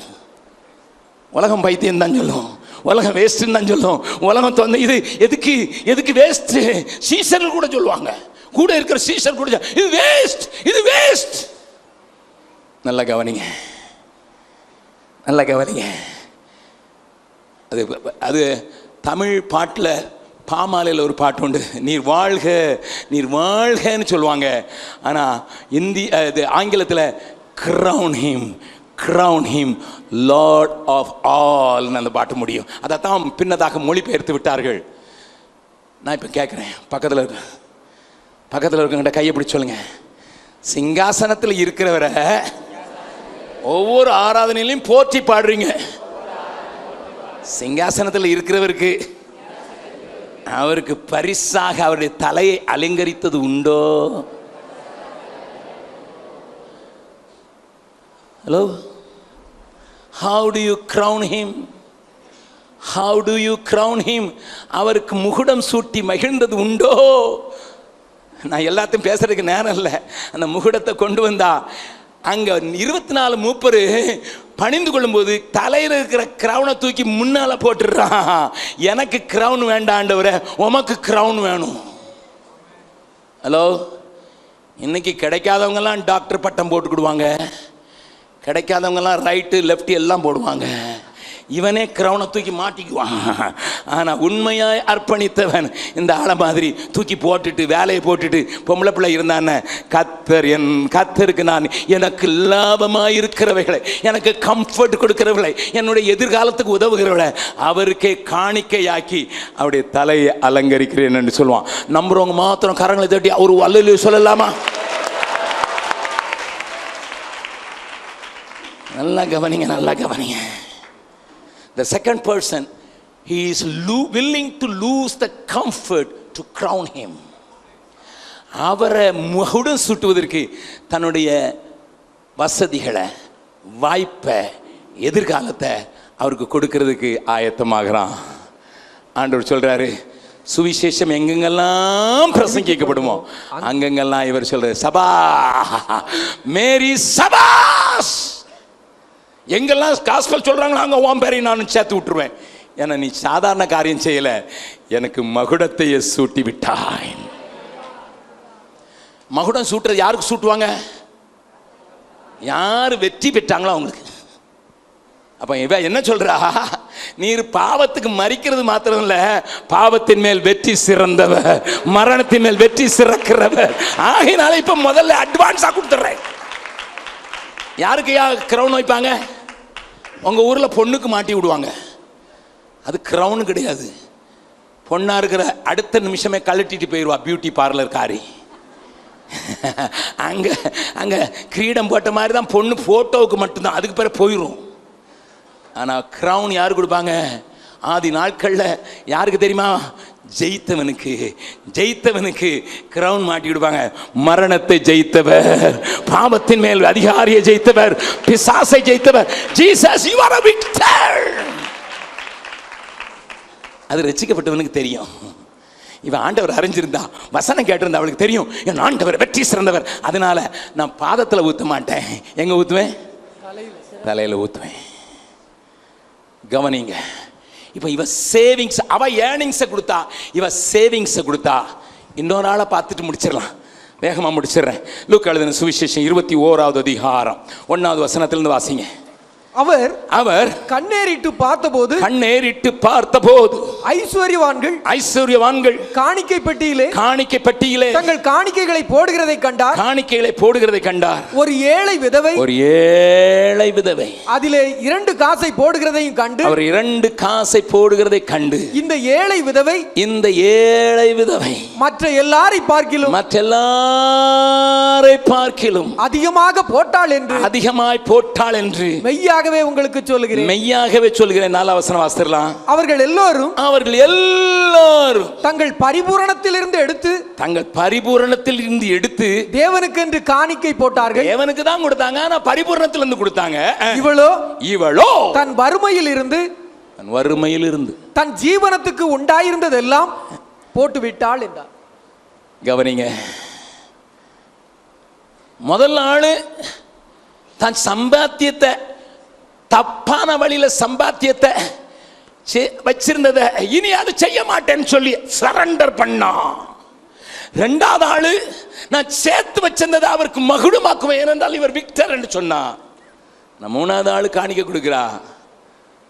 உலகம் பைத்தியம் தான் சொல்லும், உலகம் வேஸ்ட்ன்னு தான் சொல்லும். உலகம் தந்து இது எதுக்கு எதுக்கு வேஸ்ட், சீசர்கள் கூட சொல்லுவாங்க, கூட இருக்கிற சீசர் கூட இது வேஸ்ட், இது வேஸ்ட். நல்லா கவனிங்க, நல்லா கவனிங்க. அது தமிழ் பாட்டில் பாமாலையில் ஒரு பாட்டு உண்டு, நீர் வாழ்க நீர் வாழ்கன்னு சொல்லுவாங்க. ஆனால் ஆங்கிலத்தில் கிரவுன் ஹிம் லார்ட் ஆஃப் ஆல்னு அந்த பாட்டு முடியும். அதைத்தான் பின்னதாக மொழிபெயர்த்து விட்டார்கள். நான் இப்போ கேட்குறேன், பக்கத்தில் இருக்கவங்கிட்ட கையை பிடிச்சி சொல்லுங்க, சிங்காசனத்தில் இருக்கிறவரை ஒவ்வொரு ஆராதனையிலையும் போற்றி பாடுறீங்க. சிங்காசனத்தில் இருக்கிறவருக்கு அவருக்கு பரிசாக அவருடைய தலையை அலங்கரித்தது உண்டோ? Hello, how do you crown him? How do you crown him? அவருக்கு முகுடம் சூட்டி மகிழ்ந்தது உண்டோ? நான் எல்லாத்தையும் பேசுறதுக்கு நேரம் இல்லை. அந்த முகுடத்தை கொண்டு வந்தா அங்க 24 மூப்பரு பணிந்து கொள்ளும்போது தலையில் இருக்கிற கிரவுனை தூக்கி முன்னால போட்டுடுறான். எனக்கு கிரவுன் வேண்டாண்டவரே, உமக்கு கிரவுன் வேணும். ஹலோ, இன்னைக்கு கிடைக்காதவங்கெல்லாம் டாக்டர் பட்டம் போட்டுக்கிடுவாங்க, கிடைக்காதவங்கெல்லாம் ரைட்டு லெஃப்ட் எல்லாம் போடுவாங்க. இவனே கிரவுனை தூக்கி மாட்டிக்குவான். ஆனால் உண்மையாய் அர்ப்பணித்தவன் இந்த ஆளை மாதிரி தூக்கி போட்டுட்டு வேலையை போட்டுட்டு பொம்பளை பிள்ளை இருந்தானே, கர்த்தருக்கு நான் எனக்கு லாபமாக இருக்கிறவைகளை, எனக்கு கம்ஃபர்ட் கொடுக்கிறவர்களை, என்னுடைய எதிர்காலத்துக்கு உதவுகிறவர்களை அவருக்கே காணிக்கையாக்கி அவருடைய தலையை அலங்கரிக்கிறேன் என்று சொல்லுவான். நம்புறவங்க மாத்திரம் கரங்களை தட்டி அவர் அல்லேலூயா சொல்லலாமா? நல்லா கவனிங்க, நல்லா கவனிங்க. The second person, he is willing to lose the comfort to crown him. அவரை முகுடம் சூட்டுவதற்கு தன்னுடைய வசதிகளை, வாய்ப்பை, எதிர்காலத்தை அவருக்கு கொடுக்கிறதுக்கு ஆயத்தமாகறான். ஆண்டவர் சொல்றாரு, சுவிசேஷம் எங்கெங்கெல்லாம் பிரசங்கிக்கப்படுமோ அங்கெங்கெல்லாம் இவர் சொல்றாரு, சபா மேரி சபாஸ். எங்கெல்லாம் காஸ்பல் சொல்றாங்களோ அங்கே உன் பேரை நான் சேர்த்து விட்டுருவேன். ஏன்னா நீ சாதாரண காரியம் செய்யல, எனக்கு மகுடத்தையே சூட்டி விட்டாய். மகுடம் சூட்டுறது யாருக்கு சூட்டுவாங்க? யார் வெற்றி பெற்றாங்களோ அவங்களுக்கு. அப்ப இவ என்ன சொல்றா, நீர் பாவத்துக்கு மரிக்கிறது மாத்திரம் இல்ல, பாவத்தின் மேல் வெற்றி சிறந்தவர், மரணத்தின் மேல் வெற்றி சிறக்கிறவர். ஆகினால இப்ப முதல்ல அட்வான்ஸா கொடுத்துறேன். யாருக்கு கிரவுன் வைப்பாங்க? உங்க ஊர்ல பொண்ணுக்கு மாட்டி விடுவாங்க. அது கிரவுன் கிடையாது. பொண்ணா இருக்கிற அடுத்த நிமிஷமே கழட்டிட்டு போயிடுவா பியூட்டி பார்லர் காரி. அங்க அங்க கிரீடம் போட்ட மாதிரி தான் பொண்ணு போட்டோவுக்கு மட்டும்தான், அதுக்கு பிறகு போயிடும். ஆனா கிரவுன் யாரு கொடுப்பாங்க? ஆதி நாட்கள்ல யாருக்கு தெரியுமா? ஜெயித்தவனுக்கு கிரவுன் மாட்டி விடுவாங்க. மரணத்தை ஜெயித்தவர், பாவத்தின் மேல் அதிகாரியை ஜெயித்தவர், பிசாசை ஜெயித்தவர். Jesus, you are a victor. அது ரட்சிக்கப்பட்டவனுக்கு தெரியும். இவன் ஆண்டவர் அறிஞ்சிருந்தா, வசனம் கேட்டிருந்தா அவளுக்கு தெரியும், என் ஆண்டவர் வெற்றி சிறந்தவர். அதனால நான் பாதத்தில் ஊத்த மாட்டேன். எங்க ஊத்துவேன்? தலையில ஊத்துவேன். கவனிங்க. இப்போ இவ சேவிங்ஸ், அவ ஏர்னிங்ஸை கொடுத்தா, இவ சேவிங்ஸை கொடுத்தா. இன்னொரு ஆளை பார்த்துட்டு முடிச்சிடலாம், வேகமாக முடிச்சிடுறேன். லூக்கா எழுதின சுவிசேஷம் 21வது அதிகாரம் 1வது வசனத்திலிருந்து வாசிங்க.
அவர் கண்ணேறிட்டு பார்த்தபோது ஐஸ்வர்யவான்கள் காணிக்கை பெட்டியிலே தங்கள் காணிக்கைகளை போடுகிறதை கண்டார். ஒரு ஏழை விதவை அதிலே 2 காசை போடுகிறதையும் கண்டு, அவர் 2 காசை போடுகிறதை கண்டு, இந்த ஏழை விதவை மற்ற எல்லாரை பார்க்கிலும் அதிகமாய் போட்டாள் என்று மெய்யாகவே உங்களுக்கு சொல்லுகிறேன். 4 வசனம் வாசிக்கலாம். அவர்கள் எல்லோரும் தங்கள் பரிபூரணத்திலிருந்து எடுத்து தேவனுக்கு என்று காணிக்கை போட்டார்கள். தேவனுக்கு தான் கொடுத்தாங்க, ஆனா பரிபூரணத்திலிருந்து கொடுத்தாங்க. இவளோ தன் வறுமையில் இருந்து
தன் வறுமையில் இருந்து
தன் ஜீவனத்துக்கு உண்டாயிருந்ததெல்லாம் போட்டு விட்டாள் என்றார்.
கவனிங்க, முதல் நாள் தன் சம்பாத்தியத்தை தப்பான வழியில சம்பாத்தியத்தை வச்சிருந்தத இனி அது செய்ய மாட்டேன்னு சொல்லி சரண்டர் பண்ணா. ரெண்டாவது ஆளு நான் சேர்த்து வச்சிருந்ததை அவருக்கு மகுடமாக்குவேன் ஏனென்றால் இவர் விக்டர் என்று சொன்னா. நான் மூணாவது ஆளு காணிக்க கொடுக்கிறா.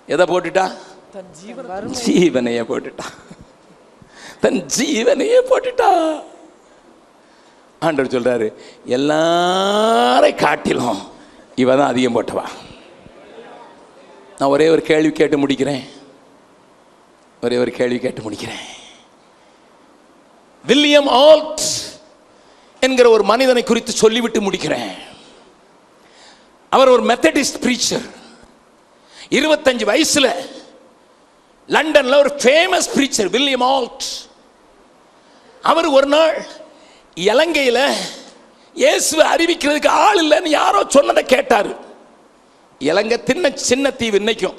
எதை போட்டுட்டா? ஜீவனையே போட்டுட்டா. தன் ஜீவனையே போட்டுட்டா. ஆண்டவர் சொல்றாரு, எல்லாரை காட்டிலும் இவ தான் அதிகம் போட்டவா. நான் ஒரே ஒரு கேள்வி கேட்டு முடிக்கிறேன். வில்லியம் ஆல்ட் என்கிற ஒரு மனிதனை குறித்து சொல்லிவிட்டு முடிக்கிறேன். அவர் ஒரு மெத்தடிஸ்ட் பிரீச்சர். 25 வயசுல லண்டன்ல ஒரு ஃபேமஸ் பிரீச்சர் வில்லியம் ஆல்ட். அவர் ஒரு நாள் இலங்கையில இயேசுவை அறிவிக்கிறதுக்கு ஆள் இல்லைன்னு யாரோ சொன்னதை கேட்டாரு. இலங்கை சின்ன தீவு இன்னைக்கும்.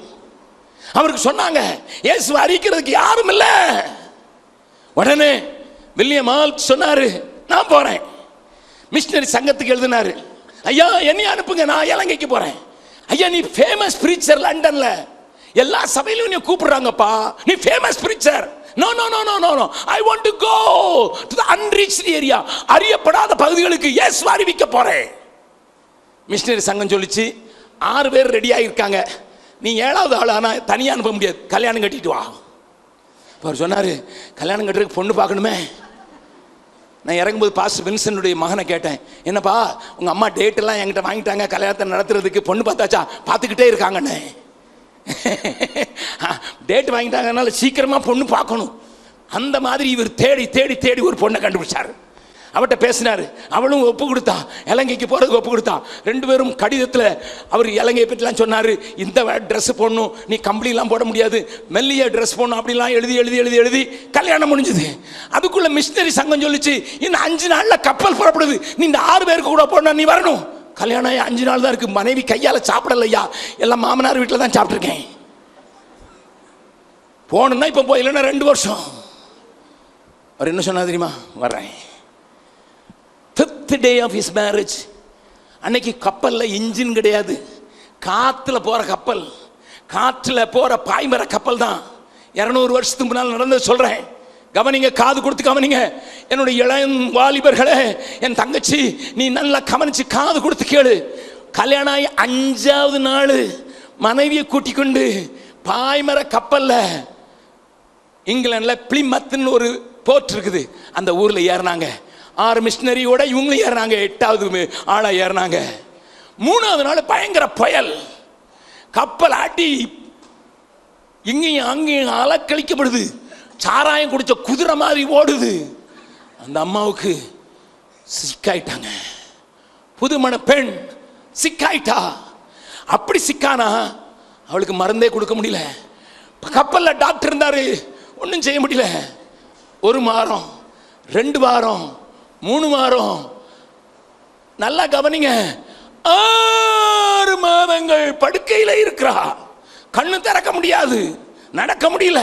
அவருக்கு சொன்னாங்க இயேசுவை அறிவிக்கிறதுக்கு யாரும் இல்லை. உடனே வில்லியம் ஆல்ட் சொன்னாரு, நான் போறேன். மிஷனரி சங்கத்துக்கு எழுதினாரு, ஐயா என்னை அனுப்புங்க, நான் இலங்கைக்கு போறேன். ஐயா நீ ஃபேமஸ் பிரீச்சர், லண்டன்ல எல்லா சபையிலும் நீ கூப்பிடுறாங்கப்பா, நீ famous preacher. No, no, no, no, no, no. I want to go to the unreached area. அறியப்படாத பகுதிகளுக்கு இயேசுவை அறிவிக்க போறேன். மிஷனரி சங்கம் சொல்லிச்சு, 6 பேர் ரெடியா இருக்காங்க, நீ 7வது ஆள், ஆனா தனியா அனுப்ப முடியாது, கல்யாணம் கட்டிட்டு வா. அவர் சொன்னாரு, கல்யாணம் கட்டுறதுக்கு பொண்ணு பார்க்கணுமே. நான் இறங்கும்போது பாஸ்டர் வின்சனுடைய மகனை கேட்டேன், என்னப்பா உங்க அம்மா டேட் எல்லாம் என்கிட்ட வாங்கிட்டாங்க, கல்யாணத்தை நடத்துறதுக்கு பொண்ணு பார்த்தாச்சா? பார்த்துக்கிட்டே இருக்காங்கன்னு. டேட் வாங்கிட்டாங்கனால சீக்கிரமா பொண்ணு பார்க்கணும். அந்த மாதிரி இவர் தேடி தேடி தேடி ஒரு பொண்ணை கண்டுபிடிச்சாரு. அவட்ட பேசினாரு, அவளும் ஒப்பு கொடுத்தா, இலங்கைக்கு போறதுக்கு ஒப்பு கொடுத்தா. 2 பேரும் கடிதத்தில் அவர் இலங்கையை பற்றிலாம் சொன்னாரு. இந்த ட்ரெஸ் போடணும், நீ கம்பளிலாம் போட முடியாது, மெல்லிய ட்ரெஸ் போடணும், அப்படிலாம் எழுதி எழுதி எழுதி எழுதி கல்யாணம் முடிஞ்சுது. அதுக்குள்ள மிஷனரி சங்கம் சொல்லிச்சு, இன்னும் 5 நாள்ல கப்பல் புறப்படுது, நீ இந்த 6 பேருக்கு கூட போடணும், நீ வரணும். கல்யாணம் 5 நாள் தான் இருக்கு, மனைவி கையால சாப்பிடலையா, எல்லாம் மாமனார் வீட்டில் தான் சாப்பிட்டுருக்கேன். போகணும்னா இப்போ போய், இல்லைன்னா 2 வருஷம். அவர் என்ன சொன்னா தெரியுமா? வர்றேன். 5th day of his marriage. அன்னைக்கு கப்பல்ல இன்ஜின் கிடையாது, காத்துல போற கப்பல், காற்றுல போற பாய்மர கப்பல் தான். 200 வருஷத்துக்கு முன்னால் நடந்தது சொல்றேன். கவனிங்க, காது கொடுத்து கவனிங்க. என்னுடைய இளம் வாலிபர்களே, என் தங்கச்சி, நீ நல்லா கவனிச்சு காது கொடுத்து கேளு. கல்யாணம் ஆகி 5வது நாள் மனைவியை கூட்டிக் கொண்டு பாய்மர கப்பல்ல இங்கிலாந்துல பிளிமத்னு ஒரு போர்ட் இருக்குது, அந்த ஊர்ல ஏறினாங்க. 6 மிஷனரியோட இவங்களும் ஏறினாங்க, 8வது ஆளா ஏறினாங்க. 3வது நாள் பயங்கர புயல், கப்பல் அடி இங்கேயும் அங்கேயும் அலக்கழிக்கப்படுது, சாராயம் குடிச்ச குதிரை மாதிரி ஓடுது. அந்த அம்மாவுக்கு சிக்காயிட்டாங்க. புதுமண பெண் சிக்காயிட்டா. அப்படி சிக்கானா அவளுக்கு மருந்தே கொடுக்க முடியல. கப்பல்ல டாக்டர் இருந்தாரு, ஒன்றும் செய்ய முடியல. 1 வாரம், 2 வாரம், 3 வாரம். நல்லா கவனிங்க, 6 மாதங்கள் படுக்கையில இருக்கிறா. கண்ணு திறக்க முடியாது, நடக்க முடியல.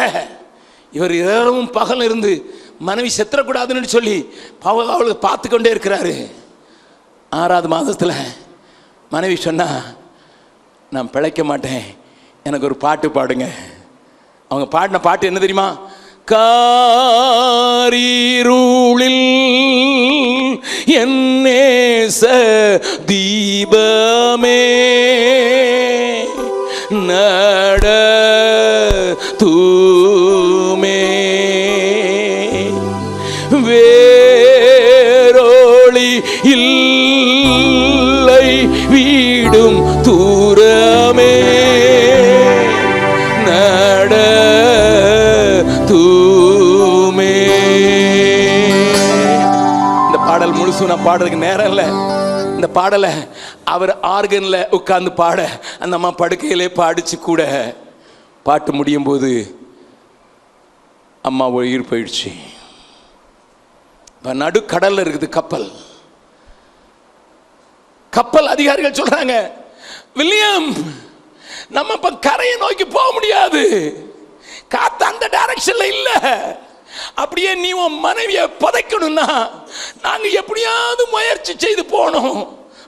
இவர் இரவும் பகல் இருந்து மனைவி செத்துறக்கூடாதுன்னு சொல்லி அவளுக்கு பார்த்து கொண்டே இருக்கிறாரு. 6வது மாதத்தில் மனைவி சொன்னா, நான் பிழைக்க மாட்டேன், எனக்கு ஒரு பாட்டு பாடுங்க. அவங்க பாடின பாட்டு என்ன தெரியுமா? காரிருளில் என் நேச தீபமே நட தூமே வேரோளி இல்லை வீடும் தூரமே நட தூமே. இந்த பாடல் முழுசும் நான் பாடுறதுக்கு நேரம் இல்லை. இந்த பாடலை அவர் ஆர்கன்ல உட்கார்ந்து பாட, அந்த அம்மா படுக்கையிலே பாடிச்சு கூட. பாட்டு முடியும் போது அம்மா உயிர் போயிடுச்சு. நடுக்கடல்ல இருக்குது கப்பல். கப்பல் அதிகாரிகள் சொல்றாங்க, வில்லியம் நம்ம இப்ப கரையை நோக்கி போக முடியாது. காத்து அந்த டைரக்ஷன்ல இல்ல. அப்படியே நீ உன் மனைவியை புதைக்கணும்னா நாங்க எப்படியாவது முயற்சி செய்து போனோம்.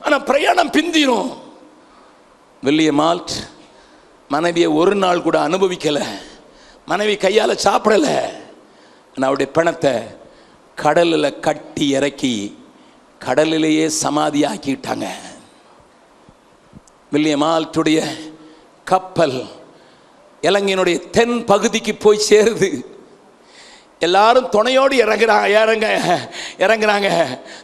ஆனா பிரயாணம் பிந்திரும். வில்லியம் மால்ட் மனைவியை ஒரு நாள் கூட அனுபவிக்கல. மனைவி கையால சாப்பிடல. அவருடைய பணத்தை கடலில் கட்டி இறக்கி கடலிலேயே சமாதி ஆக்கிட்டாங்க. வில்லியம் மால்ட்டுடைய கப்பல் இலங்கையினுடைய தென் பகுதிக்கு போய் சேருது. எல்லாரும் துணையோடு இறங்குறாங்க.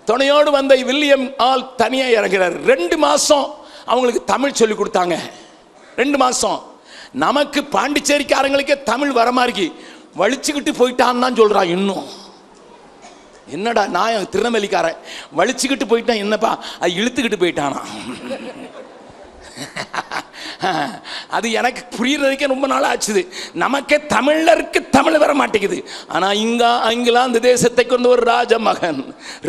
துணையோடு வந்த வில்லியம் ஆல் தனியா இறங்குறாரு. 2 மாசம் அவங்களுக்கு தமிழ் சொல்லி கொடுத்தாங்க. 2 மாசம். நமக்கு பாண்டிச்சேரிக்காரங்களுக்கே தமிழ் வர மாதிரி வலிச்சுக்கிட்டு போயிட்டான்னு தான் சொல்றான். இன்னும் என்னடா நான் திருநெல்வேலிக்காரன், வலிச்சுக்கிட்டு போயிட்டான் என்னப்பா, அது இழுத்துக்கிட்டு போயிட்டானா. அது எனக்கு புரியறதுக்கே ரொம்ப நாள் ஆச்சுது. நமக்கே தமிழருக்கு தமிழ் வர மாட்டேங்குது. ஆனா இங்கிலாந்து தேசத்தை கொண்ட ஒரு ராஜ மகன்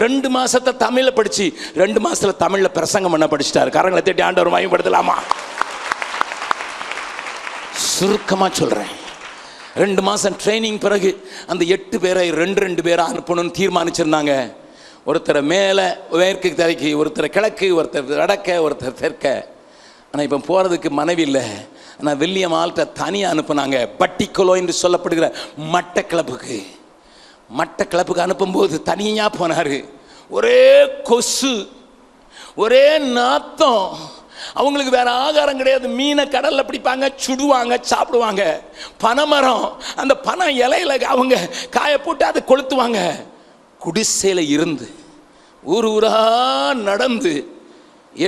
2 மாசத்தை தமிழ படிச்சு 2 மாசத்துல தமிழ்ல பிரசங்கம் பண்ண படிச்சிட்டாரு. கரங்களை தட்டி ஆண்டவர் மகிமைப்படுத்தலாமா? சுருக்கமா சொல்றேன். 2 மாசம் ட்ரைனிங் பிறகு அந்த 8 பேரை 2 பேரா அனுப்பணும்னு தீர்மானிச்சிருந்தாங்க. ஒருத்தரை மேல மேற்கு திரைக்கு, ஒருத்தரை கிழக்கு, ஒருத்தர் வடக்க, ஒருத்தர் தெற்க. ஆனால் இப்போ போகிறதுக்கு மனைவி இல்லை. ஆனால் வில்லியம் ஆல்ட்டை தனியாக அனுப்புனாங்க. பட்டிக்கொலோ என்று சொல்லப்படுகிற மட்டக்கிளப்புக்கு அனுப்பும்போது தனியாக போனார். ஒரே கொசு, ஒரே நாத்தம். அவங்களுக்கு வேற ஆகாரம் கிடையாது. மீனை கடலில் பிடிப்பாங்க, சுடுவாங்க, சாப்பிடுவாங்க. பனைமரம், அந்த பனை இலையில அவங்க காய போட்டு அதை கொளுத்துவாங்க. குடிசையில் இருந்து ஊர் ஊரா நடந்து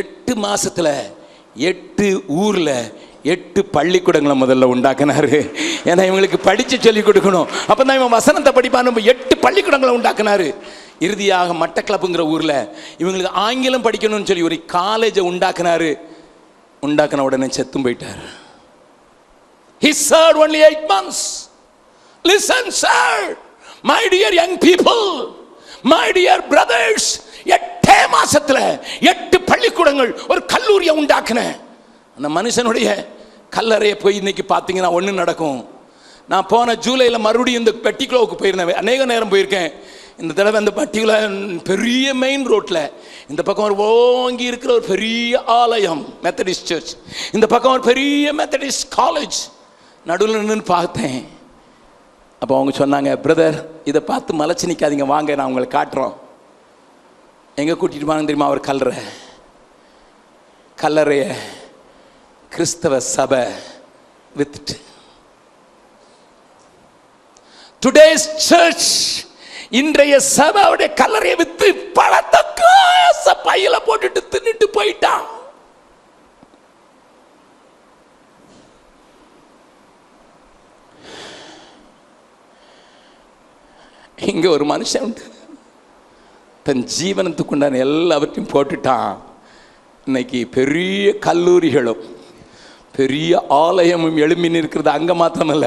8 மாசத்துல 8 ஊர்ல 8 பள்ளிக்கூடங்களை முதல்ல உண்டாக்குனாரு. ஏன்னா இவங்களுக்கு படிச்சு சொல்லி கொடுக்கணும். அப்பதான் இவன் வசனத்தை படிப்பான். 8 பள்ளிக்கூடங்களை உண்டாக்குனாரு. இறுதியாக மட்டக்களப்புங்கிற ஊர்ல இவங்களுக்கு ஆங்கிலம் படிக்கணும்னு சொல்லி ஒரு காலேஜை உண்டாக்குனாரு. உண்டாக்குன உடனே செத்தும் போயிட்டார். He served only 8 months. Listen sir, my dear young people, my dear brothers, 8 மாசத்துல 8 பள்ளிக்கூடங்கள், ஒரு கல்லூரியை உண்டாக்குன அந்த மனுஷனுடைய கல்லறையை போய் இன்னைக்கு பார்த்தீங்கன்னா ஒன்று நடக்கும். நான் போன ஜூலையில் மறுபடியும் இந்த பட்டிக்குலோவுக்கு போயிருந்தேன். அநேக நேரம் போயிருக்கேன். இந்த தடவை அந்த பட்டிக்குலோ பெரிய மெயின் ரோட்டில் இந்த பக்கம் ஒரு ஓங்கி இருக்கிற ஒரு பெரிய ஆலயம் மெத்தடிஸ்ட் சர்ச், இந்த பக்கம் ஒரு பெரிய மெத்தடிஸ்ட் காலேஜ். நடுவில் நின்று பார்த்தேன். அப்போ அவங்க சொன்னாங்க, பிரதர் இதை பார்த்து மலைச்சு நிற்காதீங்க, வாங்க நான் உங்களை காட்டுறோம். எங்கே கூட்டிகிட்டு போனாங்க தெரியுமா? அவர் கல்லறைய கிறிஸ்தவ சபை வித்துட்டு. டுடேஸ் சர்ச், இன்றைய சபையுடைய கல்லறையை வித்து பழத்தை காச பையில போட்டுட்டு தின்னுட்டு போயிட்டான். இங்க ஒரு மனுஷன் உண்டு, தன் ஜீவனத்துக்குண்டான எல்லாவற்றையும் போட்டுட்டான். இன்னைக்கு பெரிய கல்லூரிகளும் பெரிய ஆலயமும் எழும்பி நிற்கிறது. அங்கே மாத்திரமல்ல,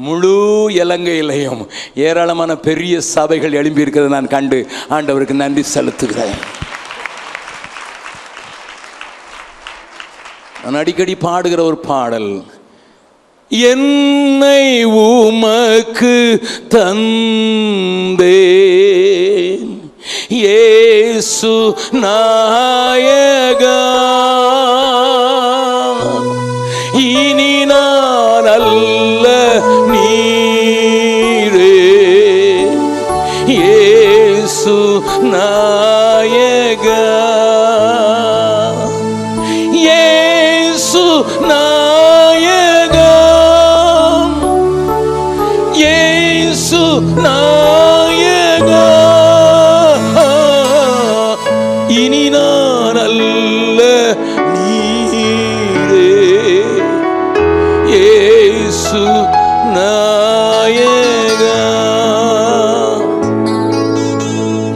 முழு இலங்கையிலையும் ஏராளமான பெரிய சபைகள் எழும்பி இருக்கிறது நான் கண்டு ஆண்டவருக்கு நன்றி செலுத்துகிறேன். நான் அடிக்கடி பாடுகிற ஒரு பாடல், என்னை உமக்கு தந்தேன் இயேசு நாயகா, இனி நான் அல்ல நீரே இயேசு நாயகா, இயேசு நாயகா, இயேசு நாயகா, இனி நான் அல்ல நீரே இயேசு நாயகா.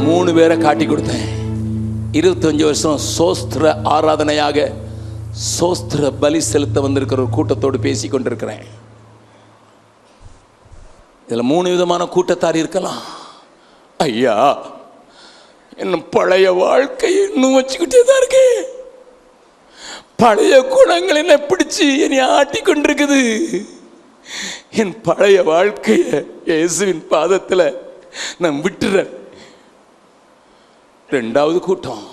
3 பேரை காட்டி கொடுத்தேன். 25 வருஷம் சோஸ்திர ஆராதனையாக சோஸ்திர பலி செலுத்த வந்திருக்கிற ஒரு கூட்டத்தோடு பேசி கொண்டிருக்கிறேன். இதுல 3 விதமான கூட்டத்தார் இருக்கலாம். ஐயா, இன்னும் பழைய வாழ்க்கை இன்னும் வச்சுக்கிட்டே தான் இருக்கு. பழைய குணங்கள் என்ன பிடிச்சு என்னை ஆட்டி கொண்டிருக்குது. என் பழைய வாழ்க்கைய இயேசுவின் பாதத்துல நான் விட்டுறேன். ரெண்டாவது கூட்டம்,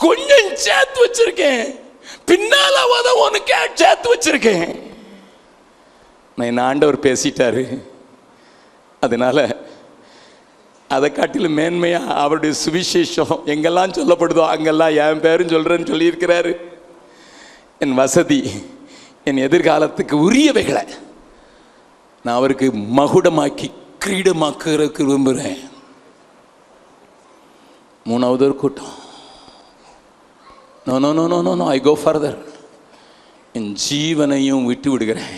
கொஞ்சம் சேர்த்து வச்சிருக்கேன், பின்னால உனக்கு சேர்த்து வச்சிருக்கேன். நான் ஆண்டவர் பேசிட்டாரு, அதனால அதை காட்டிலும் மேன்மையா அவருடைய சுவிசேஷம் எங்கெல்லாம் சொல்லப்படுதோ அங்கெல்லாம் என் பேரும் சொல்றேன்னு சொல்லியிருக்கிறாரு. என் வசதி, என் எதிர்காலத்துக்கு உரியவைகளை நான் அவருக்கு மகுடமாக்கி கிரீடமாக்குறதுக்கு விரும்புகிறேன். மூணாவது ஒரு கூட்டம், no no no no no no I go further. என் ஜீவனையும் விட்டு விடுகிறேன்.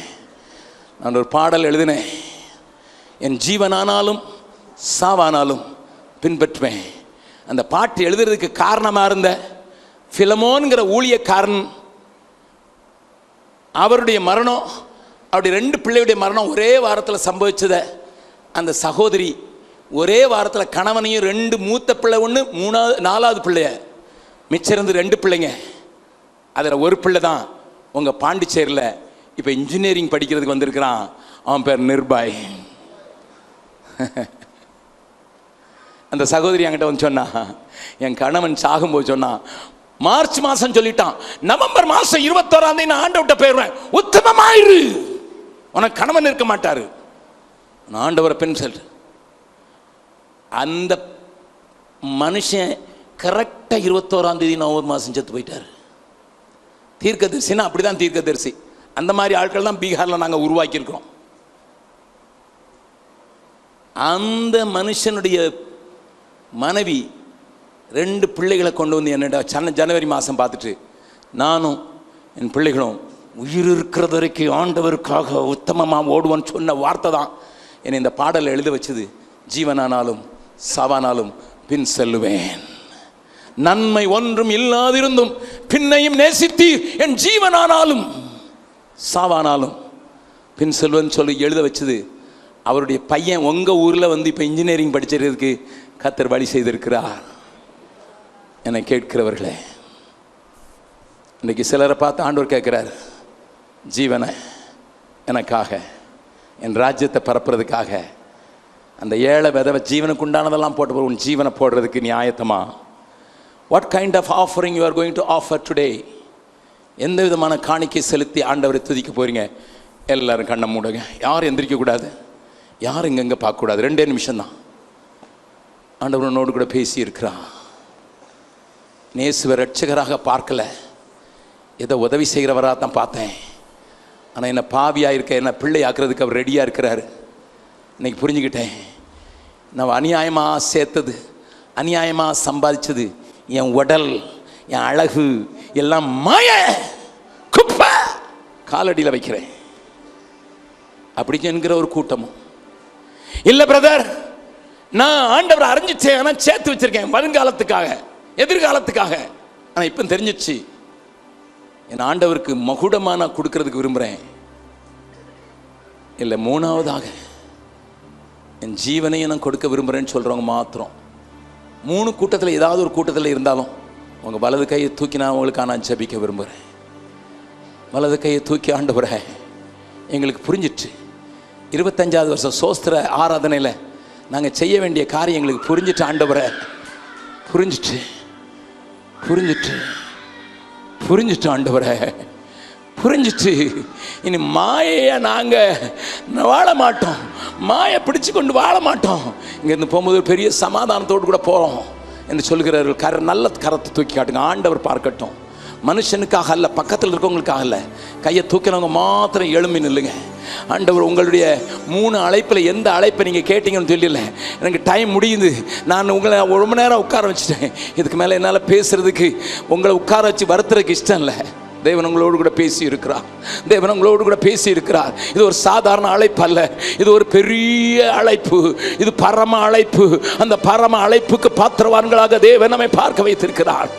நான் ஒரு பாடல் எழுதினேன், என் ஜீவனானாலும் சாவானாலும் பின்பற்றுவேன். அந்த பாட்டு எழுதுறதுக்கு காரணமாக இருந்த பிலமோன்கிற ஊழியக்காரன், அவருடைய மரணம், அவருடைய 2 பிள்ளையுடைய மரணம் ஒரே வாரத்தில் சம்பவிச்சதை அந்த சகோதரி ஒரே வாரத்தில் கணவனையும் 2 மூத்த பிள்ளை 1, 4வது பிள்ளைய மிச்சம் இருந்து 2 பிள்ளைங்க, அதில் ஒரு பிள்ளை தான் உங்கள் பாண்டிச்சேரியில் இப்போ இன்ஜினியரிங் படிக்கிறதுக்கு வந்திருக்கிறான். அவன் பேர் நிர்பாய். அந்த சகோதரி என்கிட்ட வந்து சொன்னா, என் கணவன் சாகும்போது சொன்னான், மார்ச் மாதம் சொல்லிட்டான், நவம்பர் மாதம் 21ஆம் தேதி நான் ஆண்டவர்கிட்ட போயிடுவேன், உத்தமமாயிரு, உனக்கு கணவன் இருக்க மாட்டாரு. நான் ஆண்டவரை பெண் சொல்ற. அந்த மனுஷன் கரெக்டாக 21ஆம் தேதி நவம்பர் மாதம் செத்து போயிட்டார். தீர்க்கதரிசினா அப்படிதான் தீர்க்கதரிசி. அந்த மாதிரி ஆட்கள் தான் பீகாரில் நாங்கள் உருவாக்கியிருக்கிறோம். அந்த மனுஷனுடைய மனைவி 2 பிள்ளைகளை கொண்டு வந்து என்னிடம் ஜனவரி மாதம் பார்த்துட்டு, நானும் என் பிள்ளைகளும் உயிர் இருக்கிறது வரைக்கும் ஆண்டவருக்காக உத்தமமாக ஓடுவோன்னு சொன்ன வார்த்தை தான் என்னை இந்த பாடலை எழுத வச்சது. ஜீவனானாலும் சாவானாலும் பின் செல்லுவேன், நன்மை ஒன்றும் இல்லாதிருந்தும் பின்னையும் நேசித்தீர், என் ஜீவனானாலும் சாவானாலும் பின் செல்வன் சொல்லி எழுத வச்சது. அவருடைய பையன் உங்கள் ஊரில் வந்து இப்போ இன்ஜினியரிங் படிச்சிருக்கிறதுக்கு கர்த்தர் வழி செய்திருக்கிறார். என்னை கேட்கிறவர்களே, இன்றைக்கி சிலரை பார்த்து ஆண்டவர் கேட்குறார், ஜீவனை எனக்காக, என் ராஜ்யத்தை பரப்புறதுக்காக அந்த ஏழை விதவை ஜீவனுக்கு உண்டானதெல்லாம் போட்டு உன் ஜீவனை போடுறதுக்கு நீ ஆயத்தமா? What kind of offering you are going to offer today? எந்த விதமான காணிக்கை செலுத்தி ஆண்டவரை துதிக்க போகிறீங்க? எல்லாரும் கண்ணை மூடுங்க, யாரும் எந்திரிக்கக்கூடாது, யாரும் இங்கங்கே பார்க்கக்கூடாது. 2 நிமிஷம்தான். ஆண்டவர் உன்னோடு கூட பேசி இருக்கிறான். நேசுவை ரட்சகராக பார்க்கல, ஏதோ உதவி செய்கிறவராக தான் பார்த்தேன். ஆனால் என்னை பாவியாக இருக்க, என்னை பிள்ளை ஆக்குறதுக்கு அவர் ரெடியாக இருக்கிறாரு. இன்னைக்கு புரிஞ்சுக்கிட்டேன், நான் அநியாயமாக சேர்த்தது, அநியாயமாக சம்பாதிச்சது, என் உடல், என் அழகு எல்லாம் மாய குப்பை காலடியில் வைக்கிறேன் அப்படி என்கிற ஒரு கூட்டமும் இல்லை. பிரதர், நான் ஆண்டவரை அறிஞ்சிச்சேன், ஆனால் சேர்த்து வச்சிருக்கேன் வருங்காலத்துக்காக, எதிர்காலத்துக்காக. ஆனால் இப்போ தெரிஞ்சிச்சு, என் ஆண்டவருக்கு மகுடமாக நான் கொடுக்கறதுக்கு விரும்புகிறேன். இல்லை, 3வதாக என் ஜீவனையும் நான் கொடுக்க விரும்புகிறேன்னு சொல்கிறவங்க மாத்திரம் 3 கூட்டத்தில் ஏதாவது ஒரு கூட்டத்தில் இருந்தாலும் உங்கள் வலது கையை தூக்கி நான் உங்களுக்கு நான் ஜெபிக்க விரும்புகிறேன். வலது கையை தூக்கி, ஆண்டவரே எங்களுக்கு புரிஞ்சிட்டு 25வது வருஷம் சோஸ்திர ஆராதனையில் நாங்கள் செய்ய வேண்டிய காரியம் எங்களுக்கு புரிஞ்சிட்டு, ஆண்டவரே புரிஞ்சிட்டு ஆண்டவரே புரிஞ்சிட்டு, இனி மாயையை நாங்கள் வாழ மாட்டோம், மாயை பிடிச்சு கொண்டு வாழ மாட்டோம். இங்கேருந்து போகும்போது பெரிய சமாதானத்தோடு கூட போகிறோம் என்று சொல்கிறார்கள். நல்ல கரத்தை தூக்கி காட்டுங்க, ஆண்டவர் பார்க்கட்டும். மனுஷனுக்காக அல்ல, பக்கத்தில் இருக்கவங்களுக்காக அல்ல, கையை தூக்கினவங்க மாத்திரம் எழும்பி நில்லுங்க. ஆண்டவர் உங்களுடைய 3 அழைப்பில் எந்த அழைப்பை நீங்கள் கேட்டீங்கன்னு தெரியல. எனக்கு டைம் முடியுது, நான் உங்களை ரொம்ப நேரம் உட்கார வச்சுட்டேன். இதுக்கு மேலே என்னால் பேசுகிறதுக்கு, உங்களை உட்கார வச்சு வருத்துறதுக்கு இஷ்டம் இல்லை. தேவன் உங்களோடு கூட பேசி இருக்கிறார். தேவன் உங்களோடு கூட பேசி இருக்கிறார். இது ஒரு சாதாரண அழைப்பு அல்ல, இது ஒரு பெரிய அழைப்பு, இது பரம அழைப்பு. அந்த பரம அழைப்புக்கு பாத்திரவான்களாக தேவன் நம்மை பார்க்க வைத்திருக்கிறார்.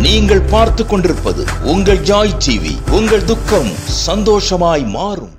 நீங்கள் பார்த்து கொண்டிருப்பது உங்கள் ஜாய் டிவி. உங்கள் துக்கம் சந்தோஷமாய் மாறும்.